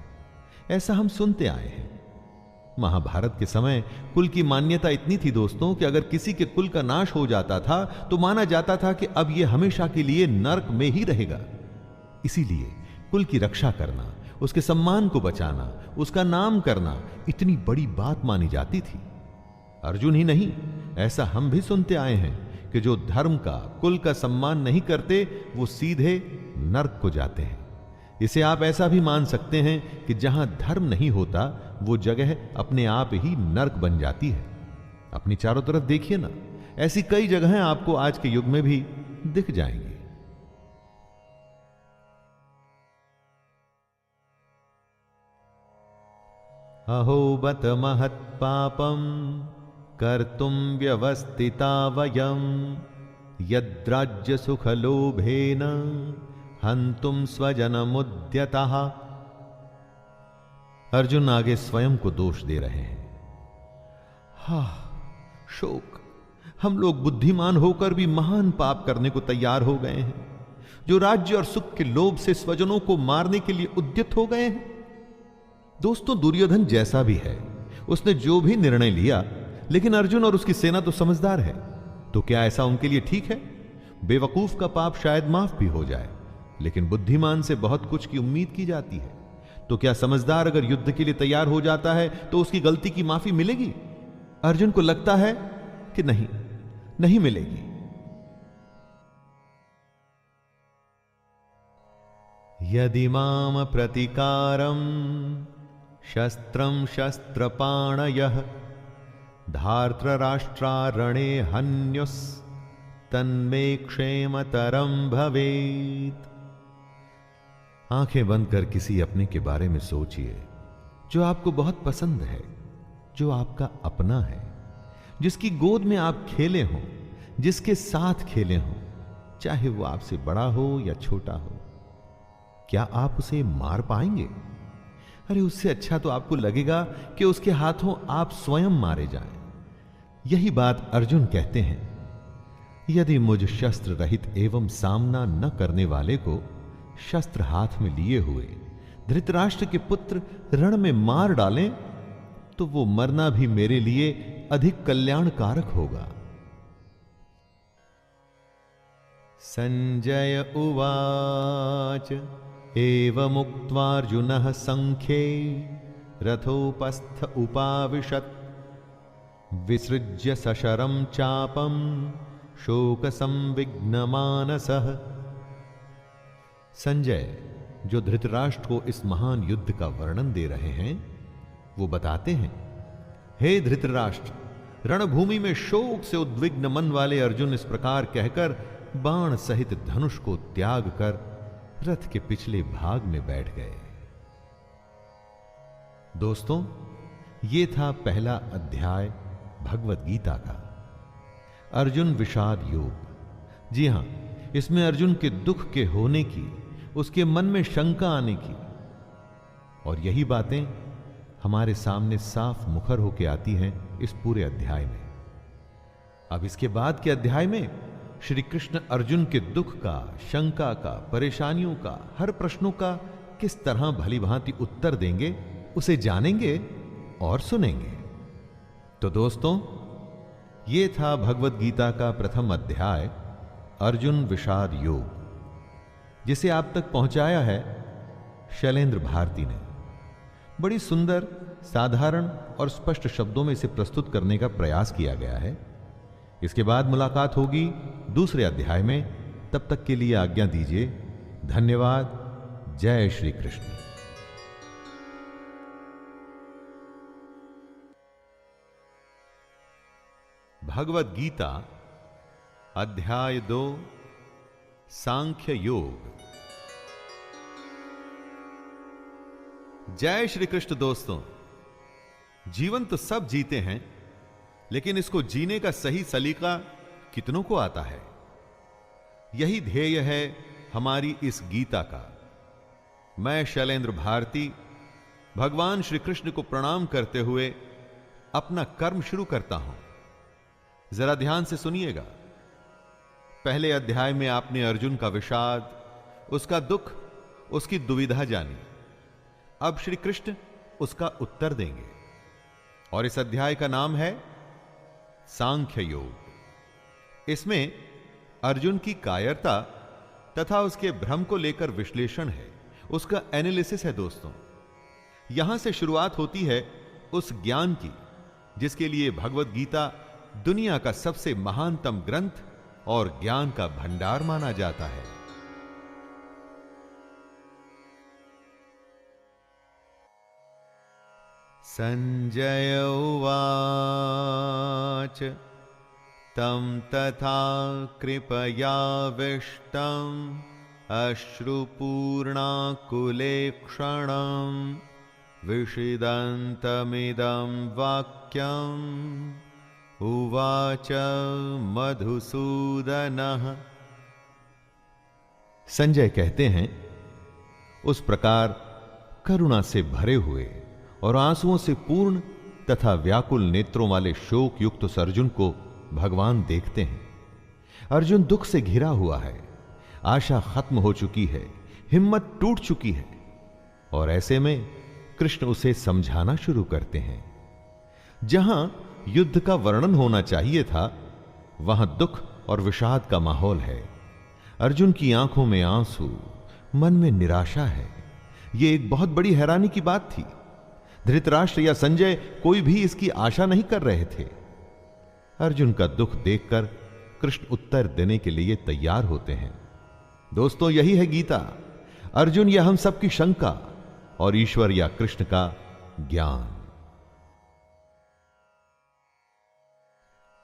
ऐसा हम सुनते आए हैं। महाभारत के समय कुल की मान्यता इतनी थी दोस्तों कि अगर किसी के कुल का नाश हो जाता था तो माना जाता था कि अब यह हमेशा के लिए नरक में ही रहेगा। इसीलिए कुल की रक्षा करना, उसके सम्मान को बचाना, उसका नाम करना इतनी बड़ी बात मानी जाती थी। अर्जुन ही नहीं, ऐसा हम भी सुनते आए हैं कि जो धर्म का, कुल का सम्मान नहीं करते वो सीधे नरक को जाते हैं। इसे आप ऐसा भी मान सकते हैं कि जहां धर्म नहीं होता वो जगह अपने आप ही नरक बन जाती है। अपनी चारों तरफ देखिए ना, ऐसी कई जगहें आपको आज के युग में भी दिख जाएंगी। अहो बत महत् पापम कर्तुम व्यवस्थिता वयम यद्राज्य सुख लोभेन हंतुम स्वजनमुद्यतः। अर्जुन आगे स्वयं को दोष दे रहे हैं। हा शोक, हम लोग बुद्धिमान होकर भी महान पाप करने को तैयार हो गए हैं, जो राज्य और सुख के लोभ से स्वजनों को मारने के लिए उद्यत हो गए हैं। दोस्तों, दुर्योधन जैसा भी है, उसने जो भी निर्णय लिया, लेकिन अर्जुन और उसकी सेना तो समझदार है, तो क्या ऐसा उनके लिए ठीक है? बेवकूफ का पाप शायद माफ भी हो जाए, लेकिन बुद्धिमान से बहुत कुछ की उम्मीद की जाती है। तो क्या समझदार अगर युद्ध के लिए तैयार हो जाता है तो उसकी गलती की माफी मिलेगी? अर्जुन को लगता है कि नहीं मिलेगी। यदि माम प्रतिकारम शस्त्रम शस्त्रपाणयः धार्तराष्ट्रारणे हन्युस् तन्मे क्षेमतरम भवेत्। आंखें बंद कर किसी अपने के बारे में सोचिए जो आपको बहुत पसंद है, जो आपका अपना है, जिसकी गोद में आप खेले हों, जिसके साथ खेले हों, चाहे वो आपसे बड़ा हो या छोटा हो। क्या आप उसे मार पाएंगे? अरे उससे अच्छा तो आपको लगेगा कि उसके हाथों आप स्वयं मारे जाएं। यही बात अर्जुन कहते हैं। यदि मुझ शस्त्र रहित एवं सामना न करने वाले को शस्त्र हाथ में लिए हुए धृतराष्ट्र के पुत्र रण में मार डालें, तो वो मरना भी मेरे लिए अधिक कल्याणकारक होगा। संजय उवाच एवमुक्त्वार्जुनः संख्ये रथोपस्थ उपाविशत् विसृज्य सशरं चापं शोक संविघ्नमानसः। संजय, जो धृतराष्ट्र को इस महान युद्ध का वर्णन दे रहे हैं, वो बताते हैं, हे धृतराष्ट्र, रणभूमि में शोक से उद्विग्न मन वाले अर्जुन इस प्रकार कहकर बाण सहित धनुष को त्याग कर रथ के पिछले भाग में बैठ गए। दोस्तों, ये था पहला अध्याय भगवत गीता का, अर्जुन विषाद योग। जी हां, इसमें अर्जुन के दुख के होने की, उसके मन में शंका आने की, और यही बातें हमारे सामने साफ मुखर होकर आती हैं इस पूरे अध्याय में। अब इसके बाद के अध्याय में श्री कृष्ण अर्जुन के दुख का, शंका का, परेशानियों का, हर प्रश्नों का किस तरह भली भांति उत्तर देंगे, उसे जानेंगे और सुनेंगे। तो दोस्तों, ये था भगवत गीता का प्रथम अध्याय अर्जुन विषाद योग, जिसे आप तक पहुंचाया है शैलेंद्र भारती ने। बड़ी सुंदर, साधारण और स्पष्ट शब्दों में इसे प्रस्तुत करने का प्रयास किया गया है। इसके बाद मुलाकात होगी दूसरे अध्याय में। तब तक के लिए आज्ञा दीजिए। धन्यवाद। जय श्री कृष्ण। भगवद गीता अध्याय 2 सांख्य योग। जय श्री कृष्ण। दोस्तों, जीवन तो सब जीते हैं, लेकिन इसको जीने का सही सलीका कितनों को आता है? यही ध्येय है हमारी इस गीता का। मैं शैलेंद्र भारती भगवान श्री कृष्ण को प्रणाम करते हुए अपना कर्म शुरू करता हूं। जरा ध्यान से सुनिएगा। पहले अध्याय में आपने अर्जुन का विषाद, उसका दुख, उसकी दुविधा जानी। अब श्री कृष्ण उसका उत्तर देंगे और इस अध्याय का नाम है सांख्य योग। इसमें अर्जुन की कायरता तथा उसके भ्रम को लेकर विश्लेषण है, उसका एनालिसिस है। दोस्तों, यहां से शुरुआत होती है उस ज्ञान की जिसके लिए भगवद गीता दुनिया का सबसे महानतम ग्रंथ और ज्ञान का भंडार माना जाता है। संजय उवाच तं तथा कृपयाविष्टम् अश्रुपूर्णाकुलेक्षणं विषिदन्तमिदं वाक्यम् उवाच मधुसूदनः। संजय कहते हैं, उस प्रकार करुणा से भरे हुए और आंसुओं से पूर्ण तथा व्याकुल नेत्रों वाले शोक युक्त उस अर्जुन को भगवान देखते हैं। अर्जुन दुख से घिरा हुआ है, आशा खत्म हो चुकी है, हिम्मत टूट चुकी है, और ऐसे में कृष्ण उसे समझाना शुरू करते हैं। जहां युद्ध का वर्णन होना चाहिए था, वहां दुख और विषाद का माहौल है। अर्जुन की आंखों में आंसू, मन में निराशा है। यह एक बहुत बड़ी हैरानी की बात थी। धृतराष्ट्र या संजय कोई भी इसकी आशा नहीं कर रहे थे। अर्जुन का दुख देखकर कृष्ण उत्तर देने के लिए तैयार होते हैं। दोस्तों, यही है गीता। अर्जुन या हम सबकी शंका और ईश्वर या कृष्ण का ज्ञान।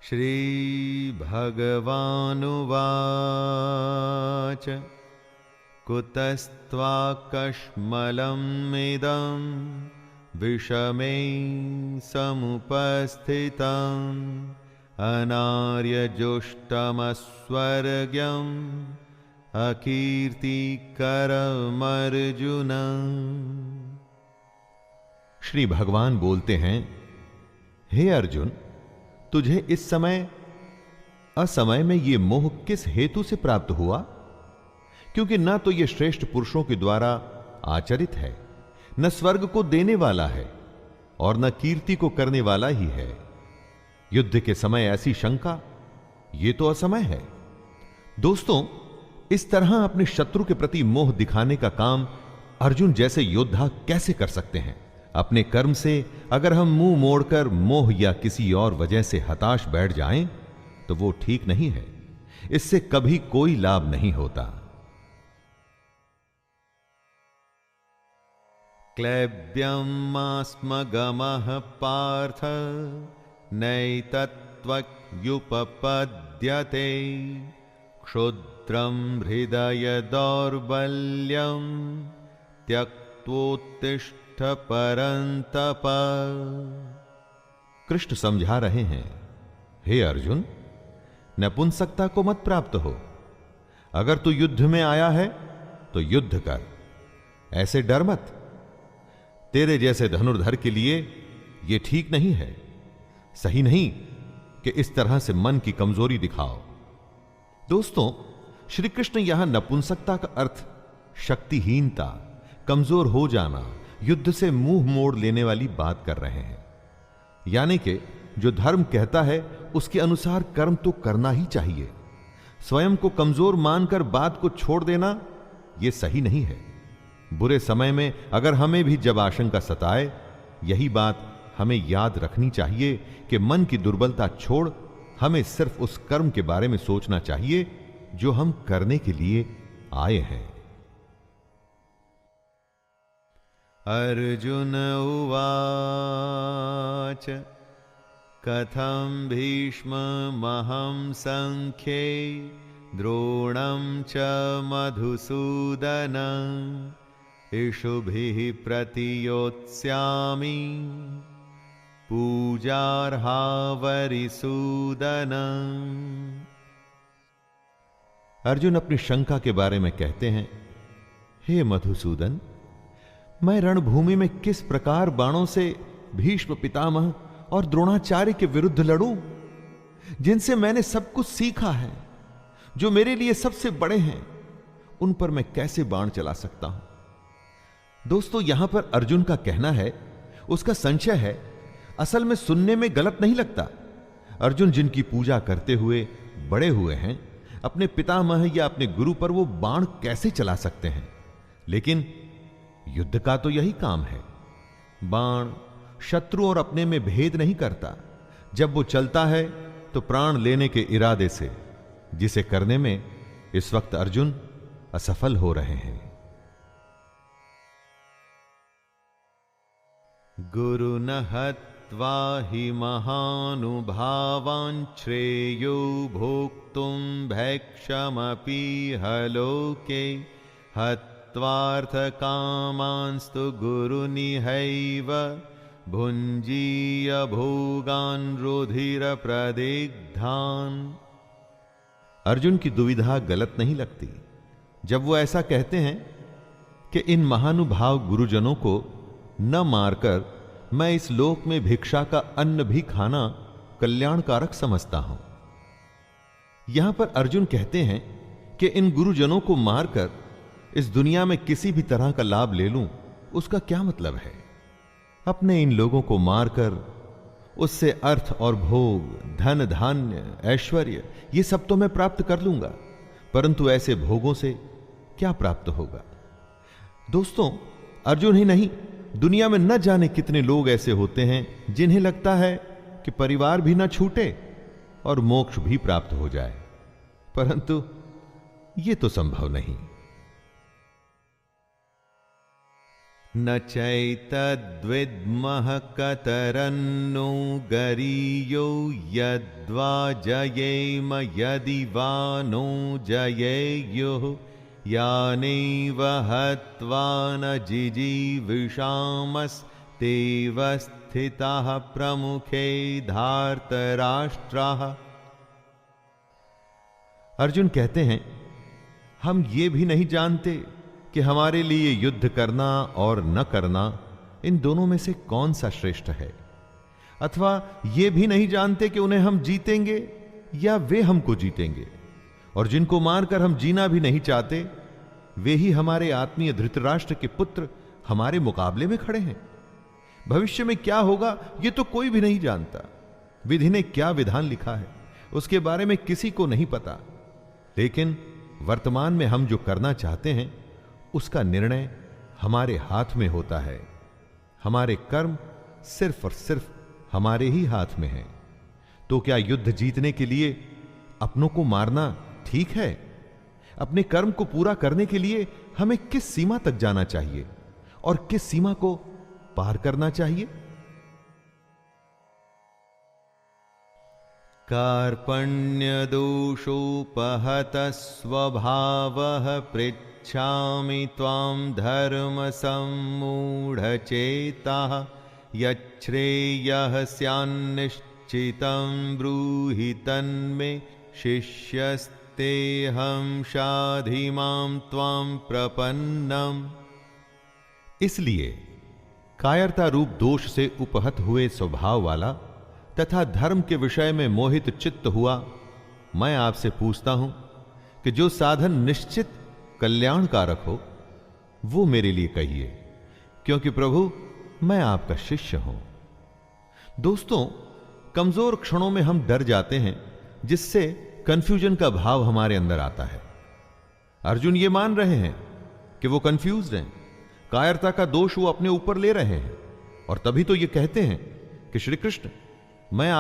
श्री भगवानुवाच कुतस्त्वाकश्मलमिदं विषमे समुपस्थितम् अनार्यजुष्टमस्वर्ग्यम् अकीर्तिकरमर्जुन। श्री भगवान बोलते हैं, हे अर्जुन, तुझे इस समय असमय में यह मोह किस हेतु से प्राप्त हुआ? क्योंकि न तो यह श्रेष्ठ पुरुषों के द्वारा आचरित है, न स्वर्ग को देने वाला है, और न कीर्ति को करने वाला ही है। युद्ध के समय ऐसी शंका, यह तो असमय है। दोस्तों, इस तरह अपने शत्रु के प्रति मोह दिखाने का काम अर्जुन जैसे योद्धा कैसे कर सकते हैं? अपने कर्म से अगर हम मुंह मोड़कर मोह या किसी और वजह से हताश बैठ जाएं, तो वो ठीक नहीं है। इससे कभी कोई लाभ नहीं होता। क्लैब्यमास्मगमः पार्थ नैतत्त्वयुपपद्यते क्षुद्रं हृदय दौर्बल्यं त्यक्त्वोत्तिष्ठ परन्तप। कृष्ण समझा रहे हैं, हे अर्जुन, नपुंसकता को मत प्राप्त हो। अगर तू युद्ध में आया है तो युद्ध कर, ऐसे डर मत। तेरे जैसे धनुर्धर के लिए यह ठीक नहीं है, सही नहीं कि इस तरह से मन की कमजोरी दिखाओ। दोस्तों, श्री कृष्ण यहां नपुंसकता का अर्थ शक्तिहीनता, कमजोर हो जाना, युद्ध से मुंह मोड़ लेने वाली बात कर रहे हैं। यानी कि जो धर्म कहता है उसके अनुसार कर्म तो करना ही चाहिए। स्वयं को कमजोर मानकर बात को छोड़ देना यह सही नहीं है। बुरे समय में अगर हमें भी जब आशंका सताए, यही बात हमें याद रखनी चाहिए कि मन की दुर्बलता छोड़ हमें सिर्फ उस कर्म के बारे में सोचना चाहिए जो हम करने के लिए आए हैं। अर्जुन उवाच कथं भीष्ममहं संख्ये द्रोणं च मधुसूदन इषुभिः प्रतियोत्स्यामि पूजार्हा वरिसूदन। अर्जुन अपनी शंका के बारे में कहते हैं, हे मधुसूदन, मैं रणभूमि में किस प्रकार बाणों से भीष्म पितामह और द्रोणाचार्य के विरुद्ध लड़ूं, जिनसे मैंने सब कुछ सीखा है, जो मेरे लिए सबसे बड़े हैं, उन पर मैं कैसे बाण चला सकता हूं। दोस्तों, यहां पर अर्जुन का कहना है, उसका संशय है, असल में सुनने में गलत नहीं लगता। अर्जुन जिनकी पूजा करते हुए बड़े हुए हैं, अपने पितामह या अपने गुरु पर वो बाण कैसे चला सकते हैं। लेकिन युद्ध का तो यही काम है। बाण शत्रु और अपने में भेद नहीं करता। जब वो चलता है तो प्राण लेने के इरादे से, जिसे करने में इस वक्त अर्जुन असफल हो रहे हैं। गुरु न हत्वा हि महानुभावान् श्रेयो भोक्तुं भैक्षमपि हलोके हत्वार्थकामांस्तु गुरुनिहैव भुञ्जीय भोगान् रुधिरप्रदिग्धान्। अर्जुन की दुविधा गलत नहीं लगती जब वो ऐसा कहते हैं कि इन महानुभाव गुरुजनों को न मारकर मैं इस लोक में भिक्षा का अन्न भी खाना कल्याणकारक समझता हूं। यहां पर अर्जुन कहते हैं कि इन गुरुजनों को मारकर इस दुनिया में किसी भी तरह का लाभ ले लूं, उसका क्या मतलब है। अपने इन लोगों को मारकर उससे अर्थ और भोग, धन धान्य, ऐश्वर्य, ये सब तो मैं प्राप्त कर लूंगा, परंतु ऐसे भोगों से क्या प्राप्त होगा। दोस्तों, अर्जुन ही नहीं, दुनिया में न जाने कितने लोग ऐसे होते हैं जिन्हें लगता है कि परिवार भी न छूटे और मोक्ष भी प्राप्त हो जाए, परंतु यह तो संभव नहीं। न चैतद्विद्मः कतरन्नो गरीयो यद्वा जयेम यदि वा नो जयेयुः यानेव हत्वा न जिजीविषामस्तेव स्थिताः प्रमुखे धार्तराष्ट्राः। अर्जुन कहते हैं, हम ये भी नहीं जानते कि हमारे लिए युद्ध करना और न करना, इन दोनों में से कौन सा श्रेष्ठ है, अथवा ये भी नहीं जानते कि उन्हें हम जीतेंगे या वे हमको जीतेंगे। और जिनको मारकर हम जीना भी नहीं चाहते, वे ही हमारे आत्मीय धृतराष्ट्र के पुत्र हमारे मुकाबले में खड़े हैं। भविष्य में क्या होगा ये तो कोई भी नहीं जानता। विधि ने क्या विधान लिखा है उसके बारे में किसी को नहीं पता, लेकिन वर्तमान में हम जो करना चाहते हैं उसका निर्णय हमारे हाथ में होता है। हमारे कर्म सिर्फ और सिर्फ हमारे ही हाथ में हैं। तो क्या युद्ध जीतने के लिए अपनों को मारना ठीक है? अपने कर्म को पूरा करने के लिए हमें किस सीमा तक जाना चाहिए और किस सीमा को पार करना चाहिए? कार्पण्य दोषोपहत स्वभावः पृच्छामि त्वां धर्म सम्मूढ़चेताः यच्छ्रेयः स्यान्निश्चितं ब्रूहि तन्मे शिष्यस्तेऽहं शाधि मां त्वां प्रपन्नम्। इसलिए कायरता रूप दोष से उपहत हुए स्वभाव वाला तथा धर्म के विषय में मोहित चित्त हुआ मैं आपसे पूछता हूं कि जो साधन निश्चित कल्याणकारक हो वो मेरे लिए कहिए, क्योंकि प्रभु मैं आपका शिष्य हूं। दोस्तों, कमजोर क्षणों में हम डर जाते हैं, जिससे कंफ्यूजन का भाव हमारे अंदर आता है। अर्जुन ये मान रहे हैं कि वो कंफ्यूज्ड हैं, कायरता का दोष वो अपने ऊपर ले रहे हैं, और तभी तो ये कहते हैं कि श्री कृष्ण मैं